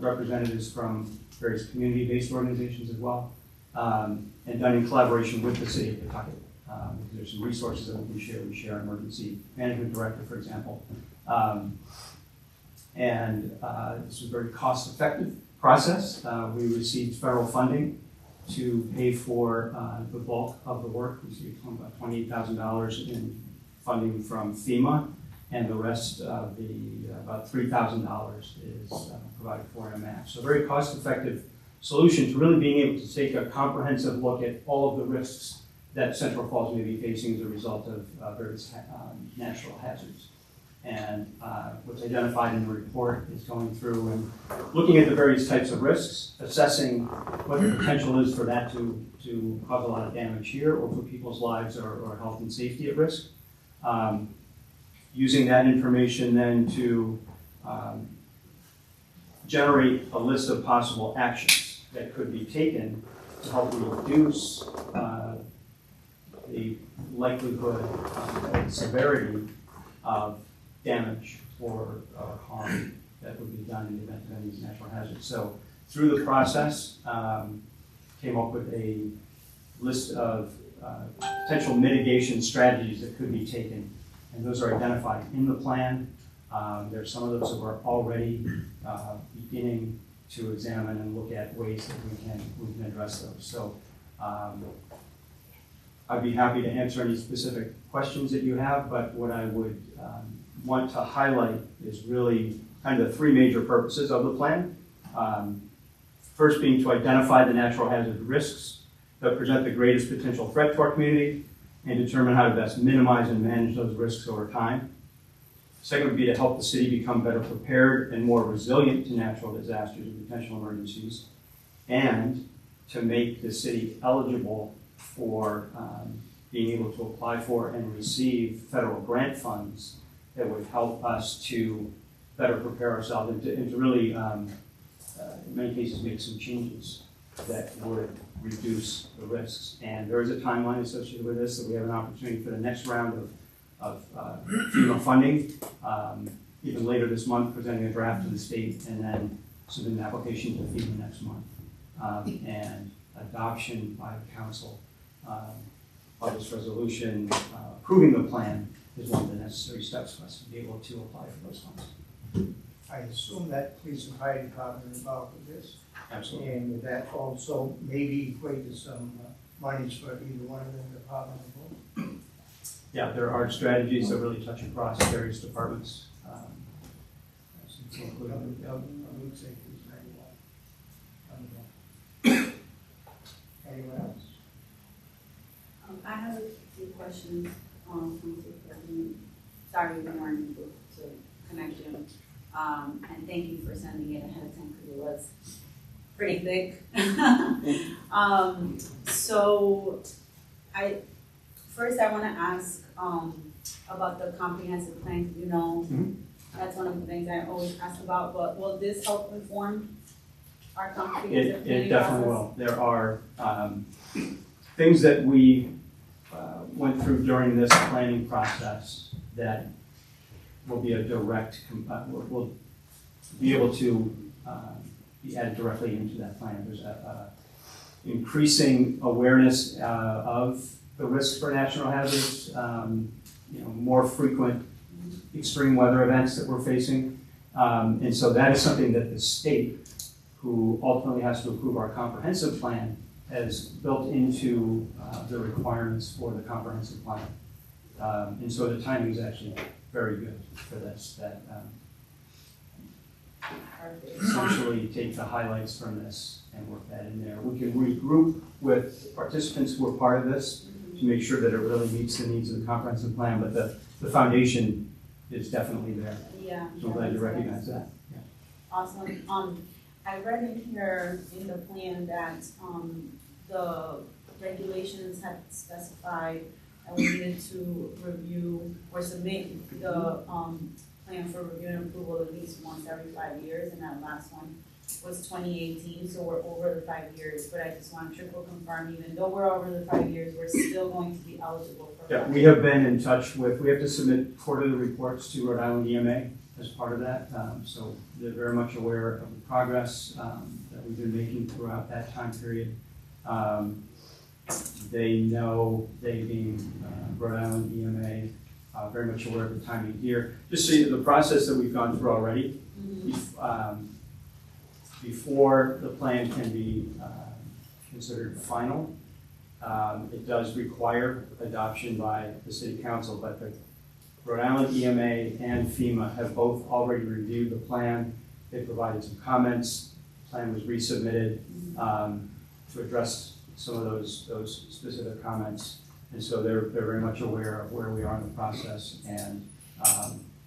representatives from various community-based organizations as well, and done in collaboration with the city of Pawtucket. Because there's some resources that we can share. We share an emergency management director, for example. And this was a very cost-effective process. We received federal funding to pay for the bulk of the work. We received about $28,000 in funding from FEMA, and the rest of the about $3,000 is provided for in a match. So a very cost-effective solution to really being able to take a comprehensive look at all of the risks that Central Falls may be facing as a result of various natural hazards. And what's identified in the report is going through and looking at the various types of risks, assessing what the potential is for that to cause a lot of damage here or put people's lives or health and safety at risk. Using that information then to generate a list of possible actions that could be taken to help reduce the likelihood and severity of damage or harm that would be done in the event of any of these natural hazards. So through the process, came up with a list of potential mitigation strategies that could be taken, and those are identified in the plan. There's some of those that we're already beginning to examine and look at ways that we can address those. So I'd be happy to answer any specific questions that you have, but what I would want to highlight is really kind of the three major purposes of the plan. First being to identify the natural hazard risks that present the greatest potential threat to our community and determine how to best minimize and manage those risks over time. Second would be to help the city become better prepared and more resilient to natural disasters and potential emergencies, and to make the city eligible for being able to apply for and receive federal grant funds that would help us to better prepare ourselves and to really, in many cases, make some changes that would reduce the risks. And there is a timeline associated with this, that we have an opportunity for the next round of FEMA funding, even later this month, presenting a draft to the state, and then submitting an application to FEMA next month. And adoption by the council of this resolution approving the plan is one of the necessary steps for us to be able to apply for those funds. I assume that police and fire department is involved with this. Absolutely. And would that also maybe equate to some monies for either one of the department or both? Yeah, there are strategies that really touch across various departments. Including Public safety is 91. Anyone else? I have a few questions, from Superintendent. Sorry we weren't able to connect you. And thank you for sending it ahead of time because it was pretty thick. So first I want to ask, about the comprehensive plan, that's one of the things I always ask about, but will this help inform our comprehensive planning It definitely process? will. There are things that we went through during this planning process that will be a direct, will be able to be added directly into that plan. There's a increasing awareness of the risks for natural hazards, more frequent extreme weather events that we're facing. And so that is something that the state, who ultimately has to approve our comprehensive plan, has built into the requirements for the comprehensive plan. And so the timing is actually very good for this, that essentially take the highlights from this and work that in there. We can regroup with participants who are part of this to make sure that it really meets the needs of the comprehensive plan, but the foundation is definitely there. Yeah. So I'm glad you recognize that. Yeah. Awesome. I read in here in the plan that, the regulations had specified that we needed to review or submit the, plan for review and approval at least once every 5 years, and that last one was 2018, so we're over the 5 years, but I just want to triple confirm, even though we're over the 5 years, we're still going to be eligible for. Yeah, we have been in touch with, we have to submit quarterly reports to Rhode Island EMA as part of that, so they're very much aware of the progress that we've been making throughout that time period. They know, they being Rhode Island EMA, very much aware of the timing here. Just so you know, the process that we've gone through already, before the plan can be considered final, it does require adoption by the city council, but the Rhode Island EMA and FEMA have both already reviewed the plan. They provided some comments. The plan was resubmitted to address some of those specific comments. And so they're very much aware of where we are in the process, and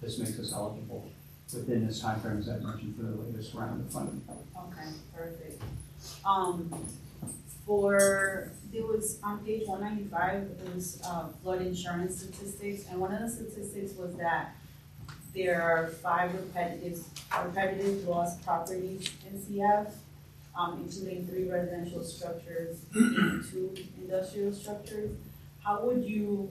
this makes us eligible within this timeframe, as I mentioned, for the latest round of funding. Okay, perfect. There was on page 195, there was flood insurance statistics, and one of the statistics was that there are 5 repetitive lost properties in CF, including 3 residential structures and 2 industrial structures. How would you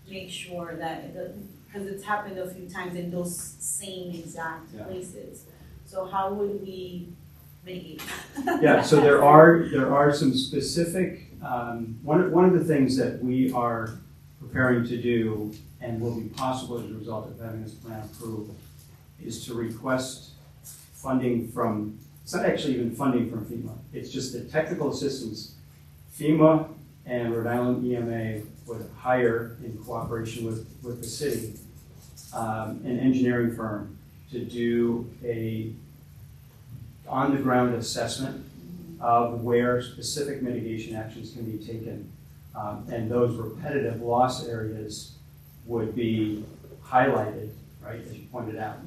make sure that it doesn't, because it's happened a few times in those same exact places. So how would we mitigate that? Yeah, so there are some specific, one of the things that we are preparing to do and will be possible as a result of having this plan approved is to request funding from, it's not actually even funding from FEMA, it's just the technical assistance. FEMA and Rhode Island EMA would hire, in cooperation with the city, an engineering firm to do a on-the-ground assessment of where specific mitigation actions can be taken. And those repetitive loss areas would be highlighted, right, as you pointed out.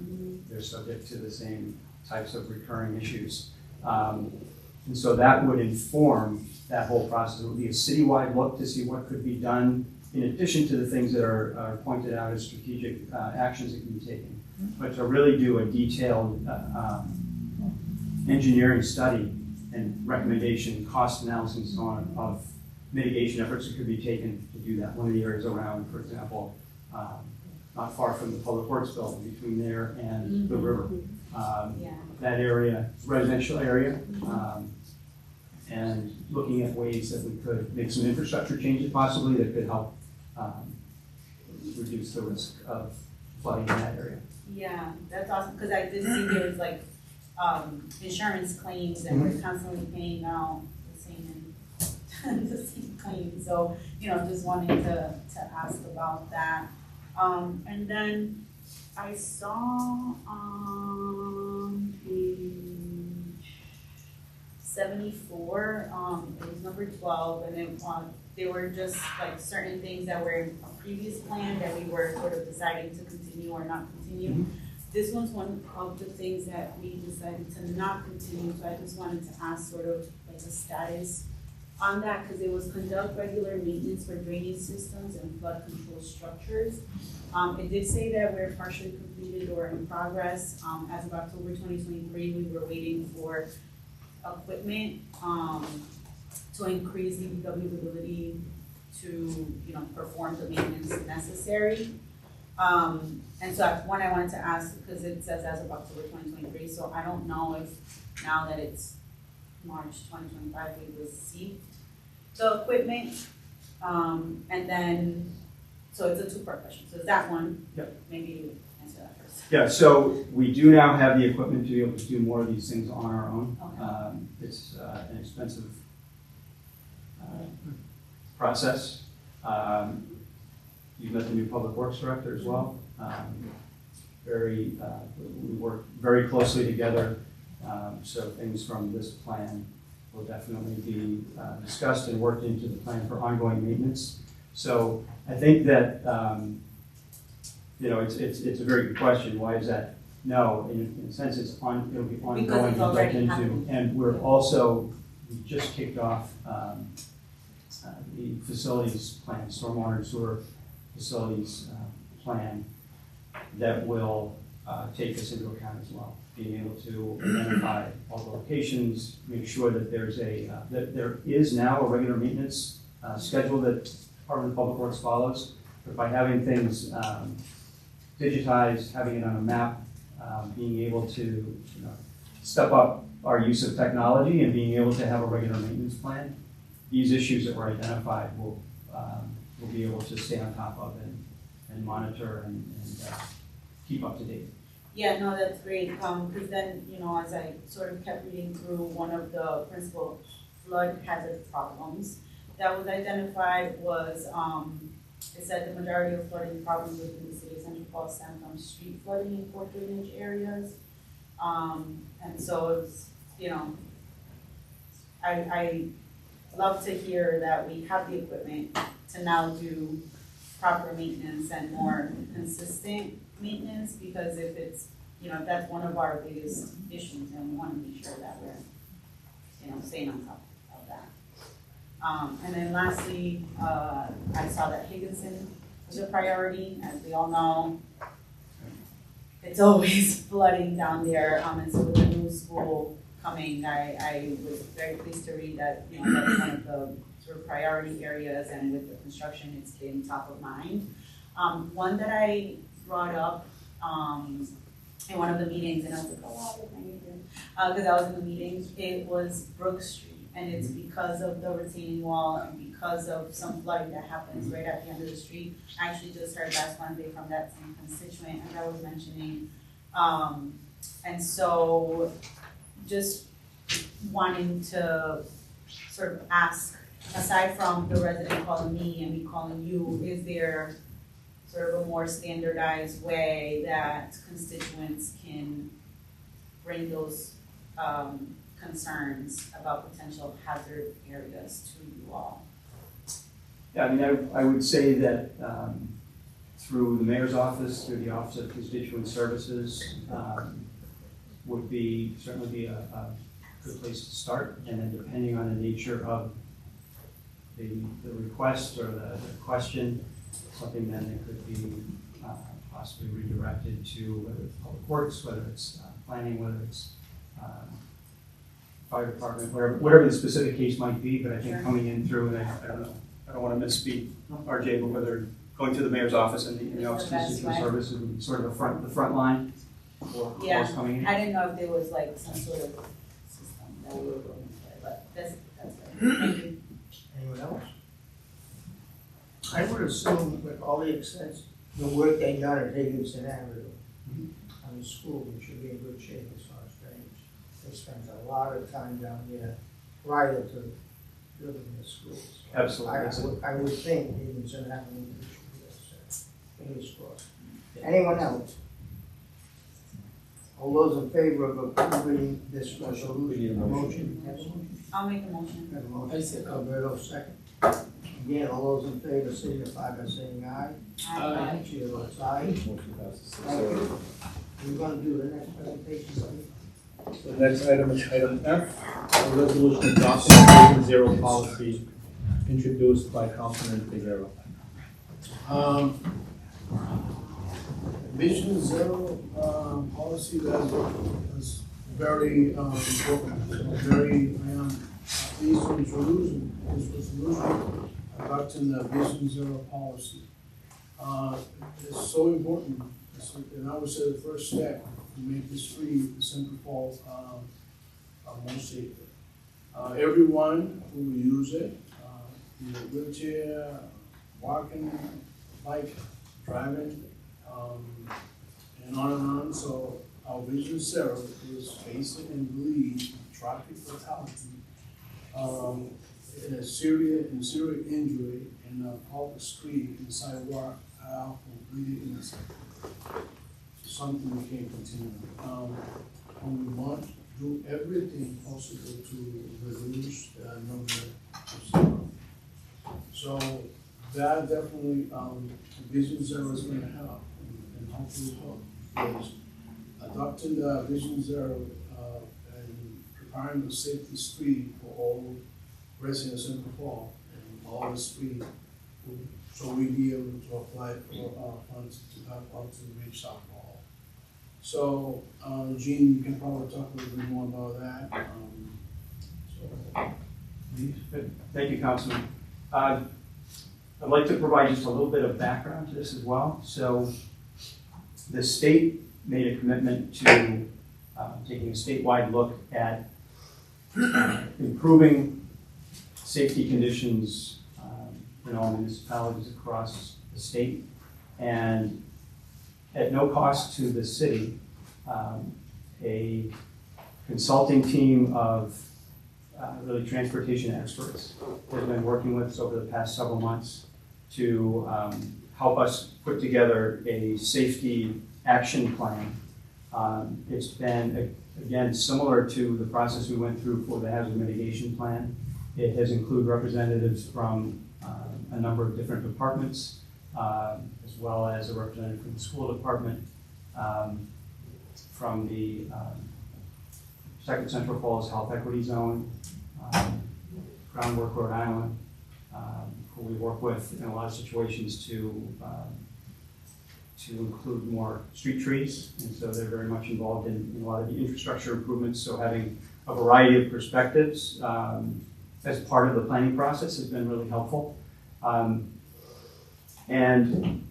They're subject to the same types of recurring issues. And so that would inform that whole process. It would be a citywide look to see what could be done in addition to the things that are pointed out as strategic actions that can be taken. But to really do a detailed engineering study and recommendation, cost analysis and so on of mitigation efforts that could be taken to do that. One of the areas around, for example, not far from the Public Works building, between there and the river. That area, residential area, and looking at ways that we could make some infrastructure changes possibly that could help reduce the risk of flooding in that area. Yeah, that's awesome, because I did see there was like, insurance claims and we're constantly paying out the same, the same claims, so, just wanting to ask about that. And then I saw on page 74, it was number 12, and it, there were just like certain things that were in a previous plan that we were sort of deciding to continue or not continue. Mhm. This was one of the things that we decided to not continue, so I just wanted to ask sort of like a status on that, because it was conduct regular maintenance for drainage systems and flood control structures. It did say that we're partially completed or in progress. As of October 2023, we were waiting for equipment to increase DPW's ability to, perform the maintenance necessary. And so one, I wanted to ask, because it says as of October 2023, so I don't know if now that it's March 2025, we received the equipment. And then, so it's a two-part question. So that one, Yep. maybe you answer that first. Yeah, so we do now have the equipment to be able to do more of these things on our own. Okay. It's an expensive process. You've met the new public works director as well. We work very closely together, so things from this plan will definitely be discussed and worked into the plan for ongoing maintenance. So I think that, it's a very good question. Why is that? No, in a sense, it'll be ongoing. Because it's already and happening. And we're also, we just kicked off the facilities plan, stormwater and sewer facilities plan that will take this into account as well. Being able to identify all the locations, make sure that that there is now a regular maintenance schedule that Department of Public Works follows. But by having things digitized, having it on a map, being able to step up our use of technology and being able to have a regular maintenance plan, these issues that were identified will be able to stay on top of and monitor and keep up to date. Yeah, no, that's great, because then, as I sort of kept reading through, one of the principal flood hazard problems that was identified was, it said the majority of flooding problems within the city of Central Falls stem from street flooding in core drainage areas. And so it's, I love to hear that we have the equipment to now do proper maintenance and more consistent maintenance, because if it's, that's one of our biggest issues, and we want to make sure that we're, staying on top of that. And then lastly, I saw that Higginson was a priority. As we all know, it's always flooding down there, and so with the new school coming, I was very pleased to read that, that was one of the sort of priority areas, and with the construction, it's been top of mind. One that I brought up in one of the meetings, and I was like, oh wow, look, I need to, because I was in the meeting, it was Brook Street, and it's because of the retaining wall and because of some flooding that happens right at the end of the street. I actually just heard last Monday from that same constituent, as I was mentioning. And so just wanting to sort of ask, aside from the resident calling me and me calling you, is there sort of a more standardized way that constituents can bring those concerns about potential hazard areas to you all? Yeah, I mean, I would say that through the mayor's office, through the Office of Constituent Services, would certainly be a good place to start. And then depending on the nature of the request or the question, something then that could be possibly redirected to whether it's public works, whether it's planning, whether it's fire department, whatever the specific case might be. But I think coming in through, and I don't want to misspeak, RJ, but whether going to the mayor's office and the Office of Constituent Services would be sort of the front line for what's coming in. I didn't know if there was like some sort of system that we were going for, but that's good. Thank you. Anyone else? I would assume with all the the work they done at Higginson Avenue. On the school, we should be in good shape as far as drainage. They spent a lot of time down there prior to building the schools. Absolutely. I would think Higginson Avenue should be upset. Fingers crossed. Anyone else? All those in favor of approving this resolution? We need a motion. Have a motion? I'll make a motion. Have a motion. I second. Alberto, second. Again, all those in favor signify by saying aye. Aye. Chair votes aye. Motion passes. Thank you. We're gonna do the next presentation, please. So the next item is item F, a resolution adopting Vision Zero policy introduced by Councilman Figueroa. Vision Zero policy that is very important, very, I am pleased to introduce this resolution adopting the Vision Zero policy. It's so important, and I would say the first step to make this free, the Central Falls more safer. Everyone who will use it, be it wheelchair, walking, bike, driving, and on. So our Vision Zero is facing and bleed traffic fatality, in a serious injury in a public street, in sidewalk, aisle, completely innocent. Something we can't continue. And we want to do everything possible to reduce the number of zero. So that definitely, Vision Zero is going to help, and hopefully help. Because adopting the Vision Zero and preparing a safety street for all residents in the fall and all the street, so we'll be able to apply for funds to help out to reach alcohol. So, Gene, you can probably talk a little bit more about that. Thank you, Councilman. I'd like to provide just a little bit of background to this as well. So the state made a commitment to taking a statewide look at improving safety conditions in all municipalities across the state. And at no cost to the city, a consulting team of really transportation experts that have been working with us over the past several months to help us put together a safety action plan. It's been, again, similar to the process we went through for the hazard mitigation plan. It has included representatives from a number of different departments, as well as a representative from the school department, from the Second Central Falls Health Equity Zone, Groundwork Rhode Island, who we work with in a lot of situations to include more street trees, and so they're very much involved in a lot of the infrastructure improvements. So having a variety of perspectives as part of the planning process has been really helpful. And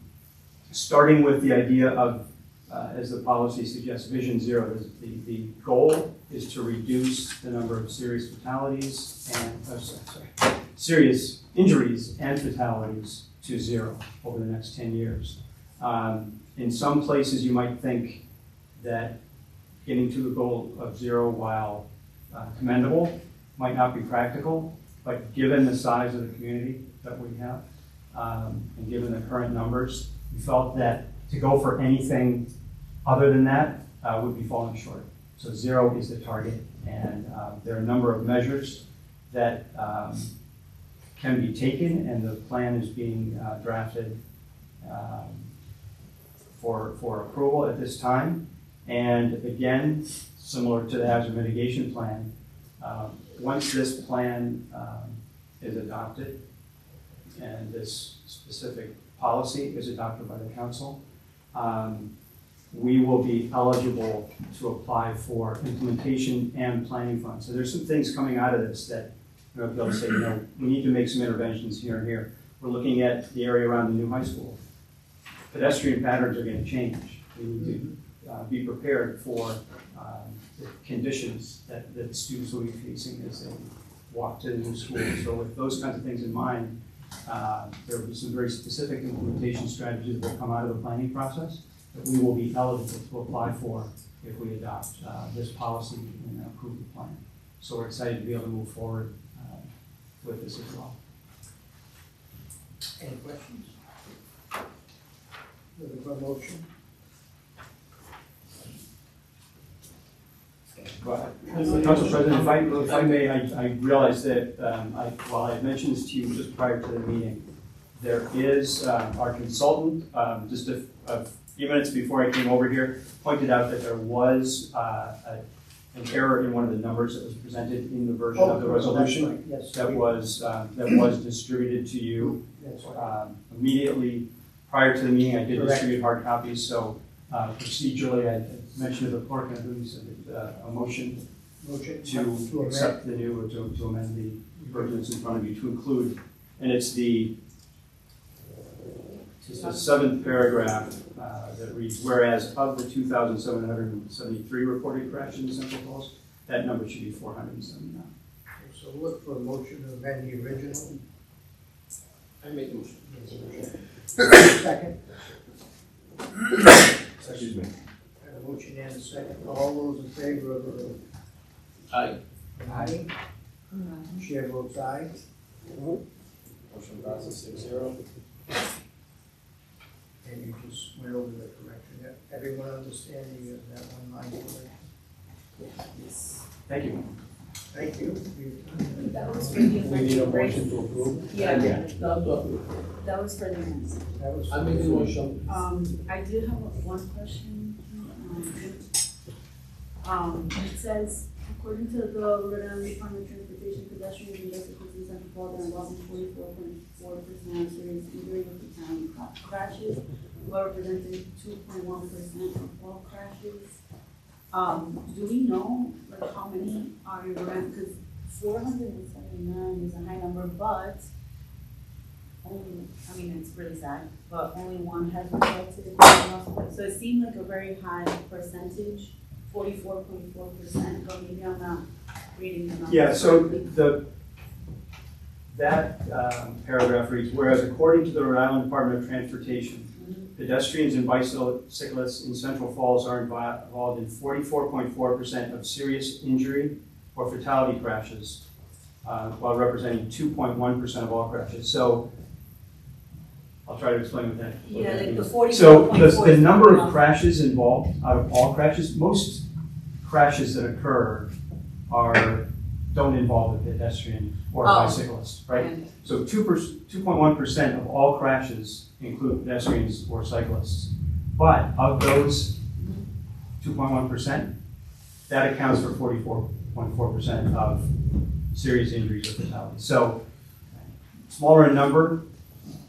starting with the idea of, as the policy suggests, Vision Zero, the goal is to reduce the number of serious fatalities and, serious injuries and fatalities to zero over the next 10 years. In some places, you might think that getting to the goal of zero, while commendable, might not be practical, but given the size of the community that we have, and given the current numbers, we felt that to go for anything other than that would be falling short. So zero is the target, and there are a number of measures that can be taken, and the plan is being drafted for approval at this time. And again, similar to the hazard mitigation plan, once this plan is adopted and this specific policy is adopted by the council, we will be eligible to apply for implementation and planning funds. So there's some things coming out of this that we'll be able to say, we need to make some interventions here and here. We're looking at the area around the new high school. Pedestrian patterns are going to change. We need to be prepared for the conditions that the students will be facing as they walk to the new school. So with those kinds of things in mind, There will be some very specific implementation strategies that will come out of the planning process that we will be eligible to apply for if we adopt this policy and approve the plan. So we're excited to be able to move forward with this as well. Any questions? Looking for a motion? Council President, if I may, I realize that while I mentioned this to you just prior to the meeting, there is our consultant, just a few minutes before I came over here, pointed out that there was an error in one of the numbers that was presented in the version of the resolution that was distributed to you immediately prior to the meeting. I did distribute hard copies, so procedurally, I mentioned to the clerk, and I believe you said that a motion to accept the new or to amend the version that's in front of you to include, and it's the seventh paragraph that reads, whereas of the 2,773 reported crashes in Central Falls, that number should be 479. So look for a motion to amend the original. I make a motion. Second. Excuse me. A motion and a second. All those in favor of the Aye. Aye. Chair votes aye. Motion passes 6-0. And you just went over the correction. Everyone understanding of that one line correction? Yes. Thank you. Thank you. That was for the We need a motion to approve. Yeah, Not to approve. that was for the minutes. That was. I make a motion. I did have one question. It says, according to the Rhode Island Department of Transportation, pedestrians and bicyclists in Central Falls are involved in 44.4% of serious injury with fatality crashes, while representing 2.1% of all crashes. Do we know like how many are in Rhode Island? Because 479 is a high number, but only, I mean, it's really sad, but only one has resulted. So it seemed like a very high percentage, 44.4%, but maybe I'm not reading the numbers. Yeah, so that paragraph reads, whereas according to the Rhode Island Department of Transportation, pedestrians and bicyclists in Central Falls are involved in 44.4% of serious injury or fatality crashes, while representing 2.1% of all crashes. So I'll try to explain what that. Yeah, like the 44.4. So the number of crashes involved out of all crashes, most crashes that occur don't involve a pedestrian or a bicyclist, right? So 2.1% of all crashes include pedestrians or cyclists. But of those 2.1%, that accounts for 44.4% of serious injuries or fatalities. So smaller in number,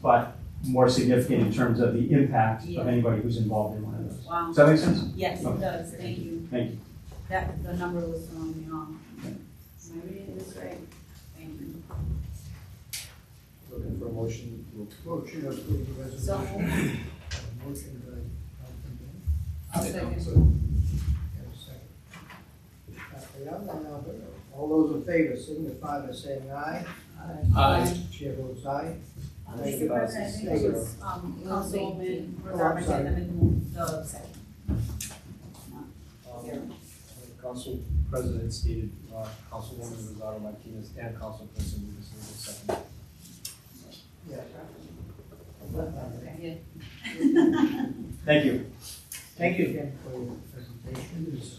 but more significant in terms of the impact of anybody who's involved in one of those. Wow. Does that make sense? Yes, it does. Thank you. Thank you. That the number was throwing me off. Am I reading this right? Thank you. Looking for a motion to approve. Motion to approve the resolution. Motion by Councilman. Second. All those in favor signify by saying aye. Aye. Chair votes aye. Mr. President, I think it was, Councilman Rosado and the second. Council President stated, Councilwoman Rosado Martinez and Council President Lucas second. Thank you. Thank you again for your presentation.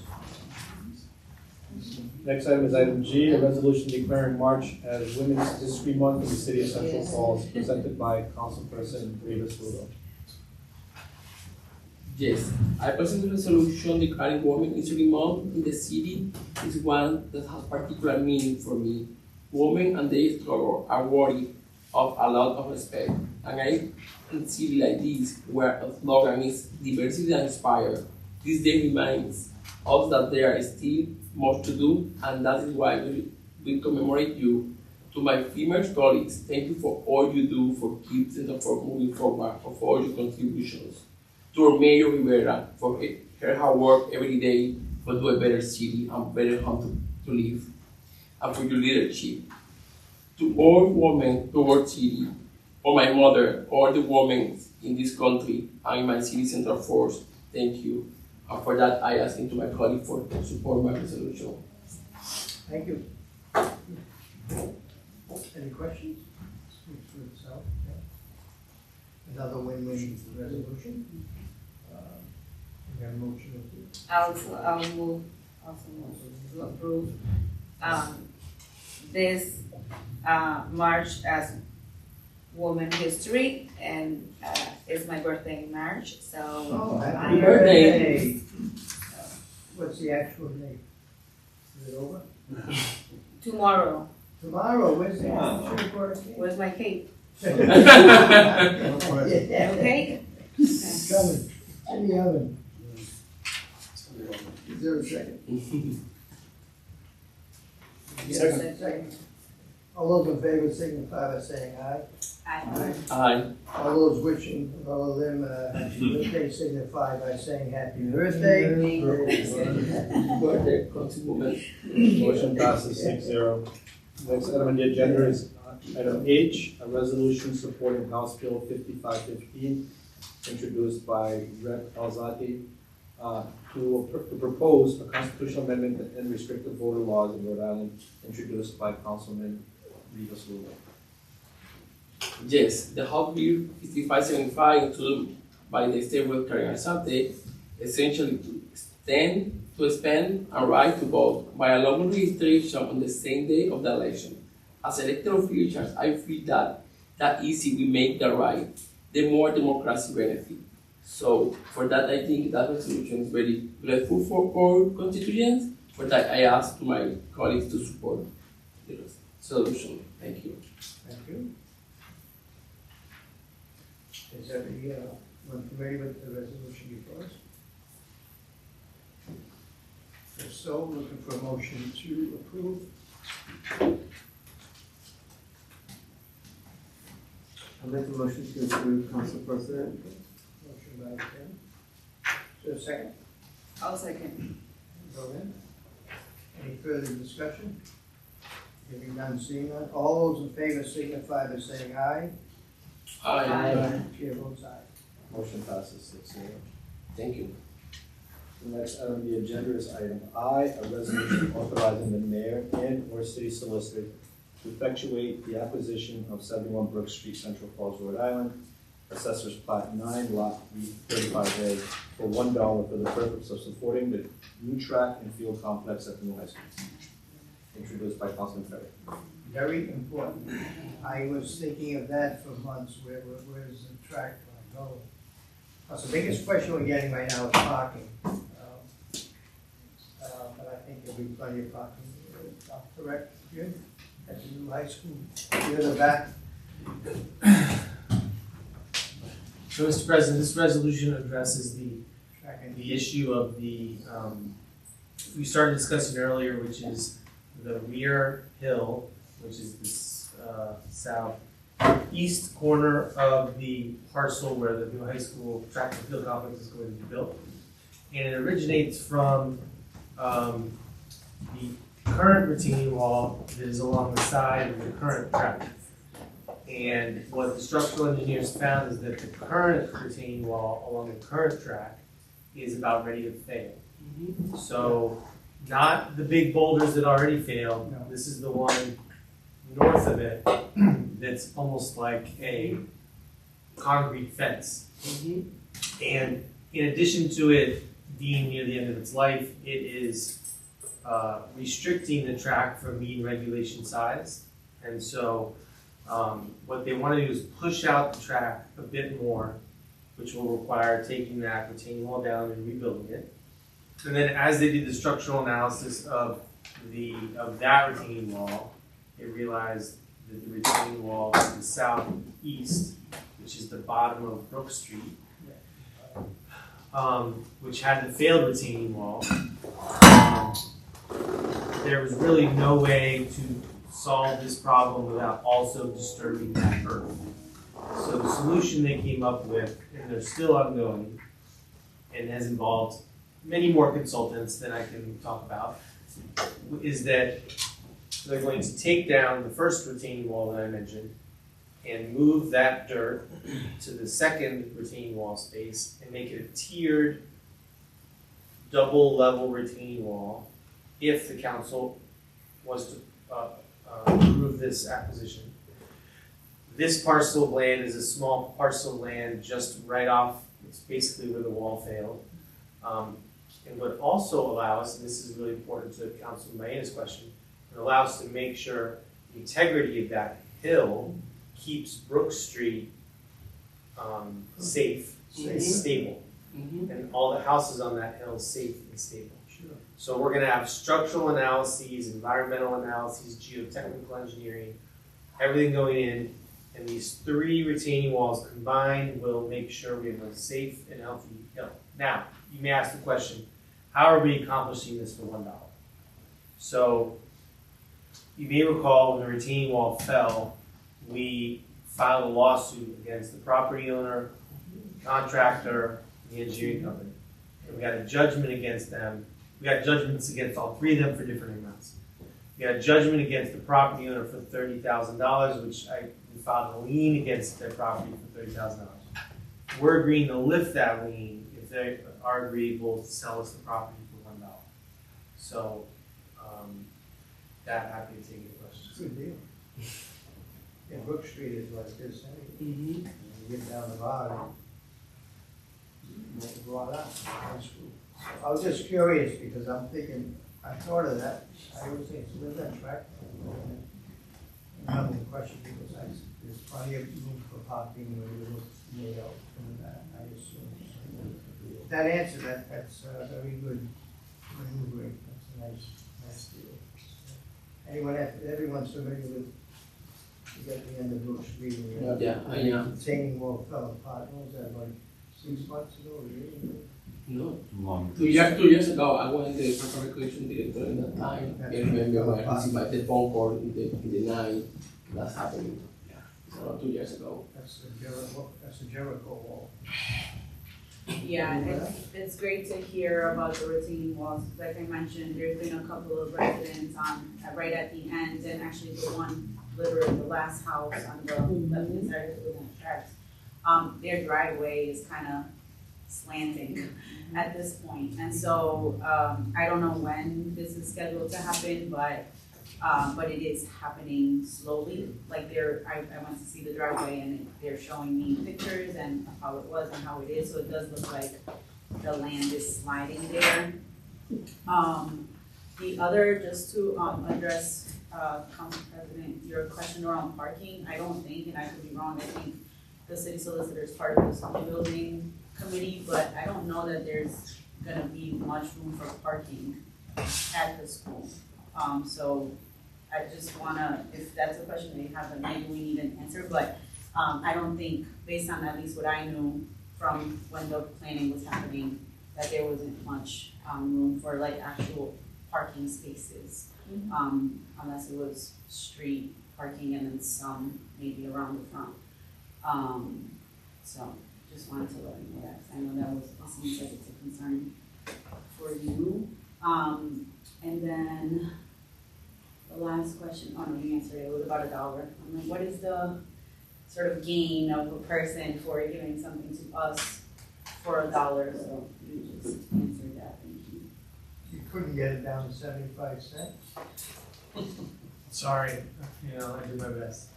Next item is item G, a resolution declaring March as Women's History Month in the city of Central Falls, presented by Council President Rivas Ludo. Yes, I present the resolution declaring Women History Month in the city is one that has particular meaning for me. Women and their struggle are worthy of a lot of respect, and I in city like this, where the slogan is diversity and inspire, this day reminds us that there is still much to do, and that is why we commemorate you. To my female colleagues, thank you for all you do for kids and for moving forward, for all your contributions. To our Mayor Rivera for her hard work every day for do a better city and better home to live, and for your leadership. To all women toward city, or my mother, or the women in this country and in my city central force, thank you. And for that, I ask into my colleague for support my resolution. Thank you. Any questions? Speaks for itself, okay. Another win-win resolution. We have a motion to I'll move to approve, this, March as Women History, and, it's my birthday in March, so. Oh, happy Happy birthday. birthday. What's the actual date? Is it over? Tomorrow, Tomorrow, where's the Wow. actual birthday? where's my cake? Yeah. Okay? Coming, in the oven. Is there a second? Second. All those in favor signify by saying aye. Aye. Aye. All those wishing all of them happy birthday signify by saying happy birthday. Birthday, Councilwoman. Motion passes 6-0. Next item on the agenda is item H, a resolution supporting House Bill 5515, introduced by Rep. Alzati, to propose a constitutional amendment and restrictive voter laws in Rhode Island, introduced by Councilman Rivas Lugo. Yes, the House Bill 5575 introduced by the State Rep. Karen Alzate, essentially to expand a right to vote by allowing registration on the same day of the election. As elected officials, I feel that easy we make the right, the more democracy benefit. So for that, I think that resolution is very grateful for all constituents. For that, I ask to my colleagues to support the resolution. Thank you. Thank you. Is everyone familiar with the resolution before us? If so, looking for a motion to approve. I'll make a motion to approve, Council President. Motion by Tim. Is there a second? I'll second. Go in. Any further discussion? Hearing none, seeing none. All those in favor signify by saying aye. Aye. Chair votes aye. Motion passes 6-0. Thank you. The next item on the agenda is item I, a resolution authorizing the mayor and/or city solicitor to effectuate the acquisition of 71 Brook Street, Central Falls, Rhode Island, Assessor's Plat 9, Lot 35A, for $1 for the purpose of supporting the new track and field complex at the new high school. Introduced by Councilman Ferry. Very important. I was thinking of that for months. Where's the track going to go? That's the biggest question we're getting right now is parking. But I think there'll be plenty of parking. Correct, Jim? At the new high school. You're in the back. So, Mr. President, this resolution addresses the Track and issue of the, we started discussing earlier, which is the rear hill, which is this southeast corner of the parcel where the new high school track and field complex is going to be built. And it originates from the current retaining wall that is along the side of the current track. And what the structural engineers found is that the current retaining wall along the current track is about ready to fail. So, not the big boulders that already failed. No. This is the one north of it that's almost like a concrete fence. And in addition to it being near the end of its life, it is restricting the track from meeting regulation size. And so what they want to do is push out the track a bit more, which will require taking that retaining wall down and rebuilding it. And then as they did the structural analysis of that retaining wall, they realized that the retaining wall to the southeast, which is the bottom of Brook Street, which had the failed retaining wall, there was really no way to solve this problem without also disturbing that earth. So the solution they came up with, and they're still ongoing, and has involved many more consultants than I can talk about, is that they're going to take down the first retaining wall that I mentioned and move that dirt to the second retaining wall space and make it a tiered, double level retaining wall if the council was to approve this acquisition. This parcel of land is a small parcel of land just right off, it's basically where the wall failed. And would also allow us, and this is really important to Councilman Maeda's question, it allows us to make sure the integrity of that hill keeps Brook Street safe and stable. And all the houses on that hill safe and stable. So we're gonna have structural analyses, environmental analyses, geotechnical engineering, everything going in. And these 3 retaining walls combined will make sure we have a safe and healthy hill. Now, you may ask the question, how are we accomplishing this for $1? So, you may recall when the retaining wall fell, we filed a lawsuit against the property owner, the contractor, the engineering company. And we got a judgment against them. We got judgments against all 3 of them for different amounts. We got a judgment against the property owner for $30,000, which we filed a lien against their property for $30,000. We're agreeing to lift that lien if they are agreeable to sell us the property for $1. So, happy to take your questions. Good deal. Yeah, Brook Street is like this, anyway. You get down the bottom, voila, that's cool. I was just curious because I'm thinking, I thought of that, I always say, so where's that track? One of the questions was, there's plenty of room for parking where you look nailed, and I assume. That answer, that's very good maneuvering, that's a nice deal. Everyone's familiar with, you got the end of Brook Street. Yeah, I am. Retaining wall fell apart, what was that, like 6 months ago, or a year ago? No. 2 years ago, I went the Park Recreation Director in that time. I remember when I received my phone call in the night. That's happening. So 2 years ago. That's the Jericho wall. Yeah, it's great to hear about the retaining walls. Like I mentioned, there's been a couple of residents on, right at the end, and actually the one, literally the last house on the left-hand side of the tracks. Their driveway is kind of slanting at this point. And so, I don't know when this is scheduled to happen, but it is happening slowly. Like I went to see the driveway and they're showing me pictures and how it was and how it is, so it does look like the land is sliding there. The other, just to address, Council President, your question around parking, I don't think, and I could be wrong, I think the city solicitor is part of the school building committee, but I don't know that there's gonna be much room for parking at the school. So I just wanna, if that's a question they have, then maybe we need an answer, but I don't think, based on at least what I knew from when the planning was happening, that there wasn't much room for like actual parking spaces. Unless it was street parking and then some maybe around the front. So just wanted to let you know that, 'cause I know that seems like it's a concern for you. And then the last question, oh no, you answered it, it was about $1. I'm like, what is the sort of gain of a person for giving something to us for $1? So you just answered that, thank you. You couldn't get it down to 75 cents? Sorry, I did my best.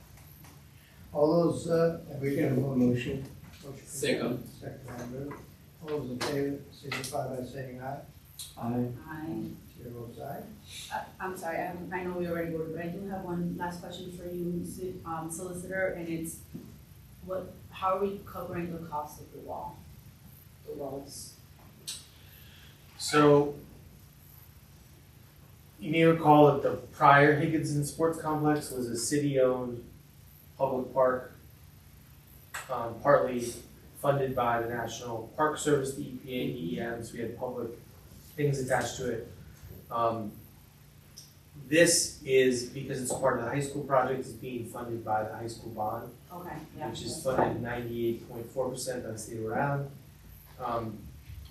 All those, have we got a motion? Second. Second, all those in favor, signify by saying aye. Aye. Chair votes aye. I'm sorry, I know we already voted, but I do have one last question for you, solicitor, and it's how are we covering the cost of the walls? So, you may recall that the prior Higginson Sports Complex was a city-owned public park, partly funded by the National Park Service, the EPA, DEM, so we had public things attached to it. This is, because it's part of the high school project, is being funded by the high school bond. Okay, yeah. Which is funded 98.4% by the state of Rhode Island.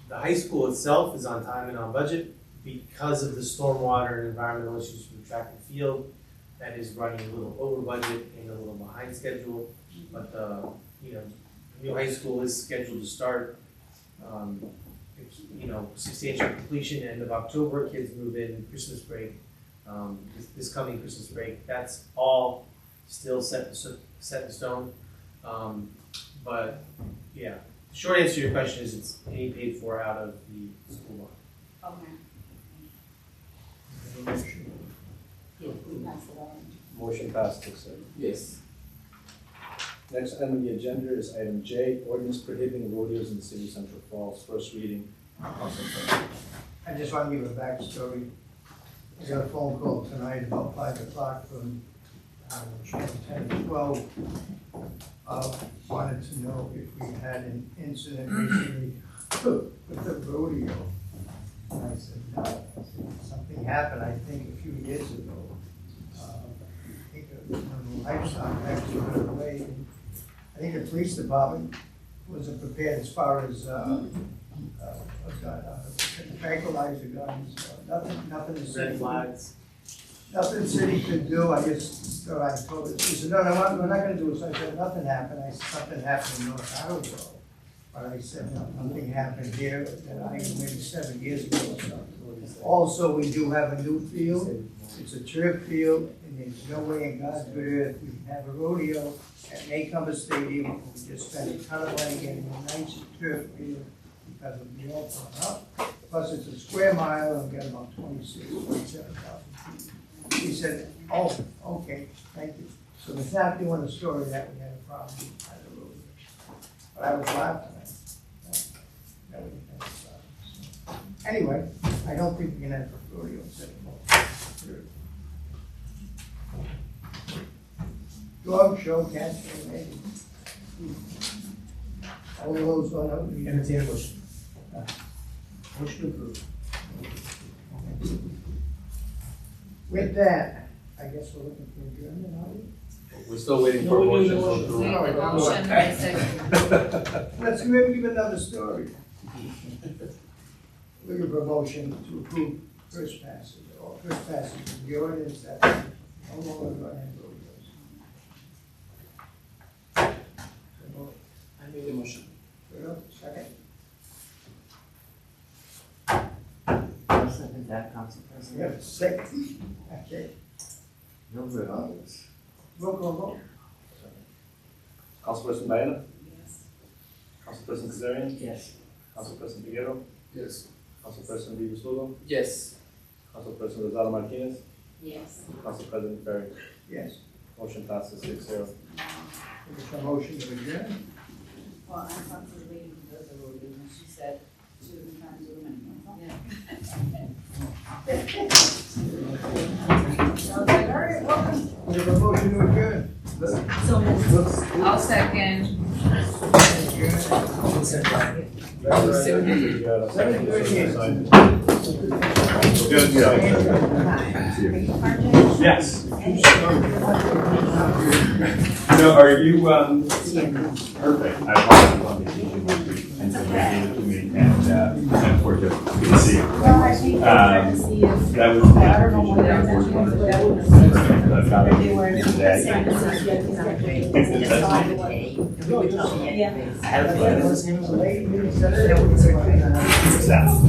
The high school itself is on time and on budget because of the stormwater and environmental issues from the track and field. that is running a little over budget and a little behind schedule, but you know, new high school is scheduled to start, you know, substantial completion end of October, kids move in Christmas break, this coming Christmas break, that's all still set in stone. But yeah, short answer to your question is it's any paid for out of the school line. Okay. Motion passed 6-0. Yes. Next item on the agenda is item J, ordinance prohibiting rodeos in the city of Central Falls, first reading. I just want to give a backstory. I got a phone call tonight about 5 o'clock from channel 10 and 12. Wanted to know if we had an incident recently with the rodeo. And I said, no. I said, something happened, I think, a few years ago. I think livestock actually went away. I think the police department wasn't prepared as far as tranquilizer guns, nothing the city. Red flags. Nothing the city could do, I just, I told her, she said, no, we're not gonna do it, so I said, nothing happened, I said, something happened in North Attleboro. But I said, no, nothing happened here, that I, maybe 7 years ago or something. Also, we do have a new field, it's a turf field, and there's no way in God's good earth we can have a rodeo at Maycomber Stadium, we just spent a ton of money getting a nice turf field because of the open up. Plus, it's a square mile, and we got about 27,000 people. He said, oh, okay, thank you. So it's not doing the story that we had a problem at the rodeo. But I was laughing at it. That was a problem. Anyway, I don't think we can have a rodeo in Central Falls. Dog show, cat show, maybe. All those on out. Entertain a motion. Motion approved. With that, I guess we're looking for adjournment, are we? We're still waiting for a motion. Let's maybe give another story. Looking for a motion to approve first passage of the ordinance that no longer going to have rodeos. I made the motion. Second? I'll second that, Council President. Yep, second. Okay. No rodeos. Roll call vote. Councilperson Diana? Yes. Councilperson Kazarian? Yes. Councilperson Figueroa? Yes. Councilperson Rivas Lugo? Yes. Councilperson Rosado Martinez? Yes. Council President Perry? Yes. Motion passes 6-0. There's a motion to adjourn. Well, I thought she was waiting for the rodeo, and she said she was trying to do the minimum. Yeah. I was like, all right, welcome. There's a motion to adjourn. I'll second. Yes. No, are you, perfect. I apologize on vacation this week, and so they gave it to me, and unfortunately, good to see you. That was the application that I was working on. I've got it today.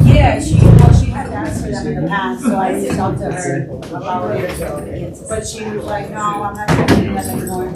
Yeah, she had asked for them in the past, so I did talk to her about it. But she was like, no, I'm not gonna do that anymore.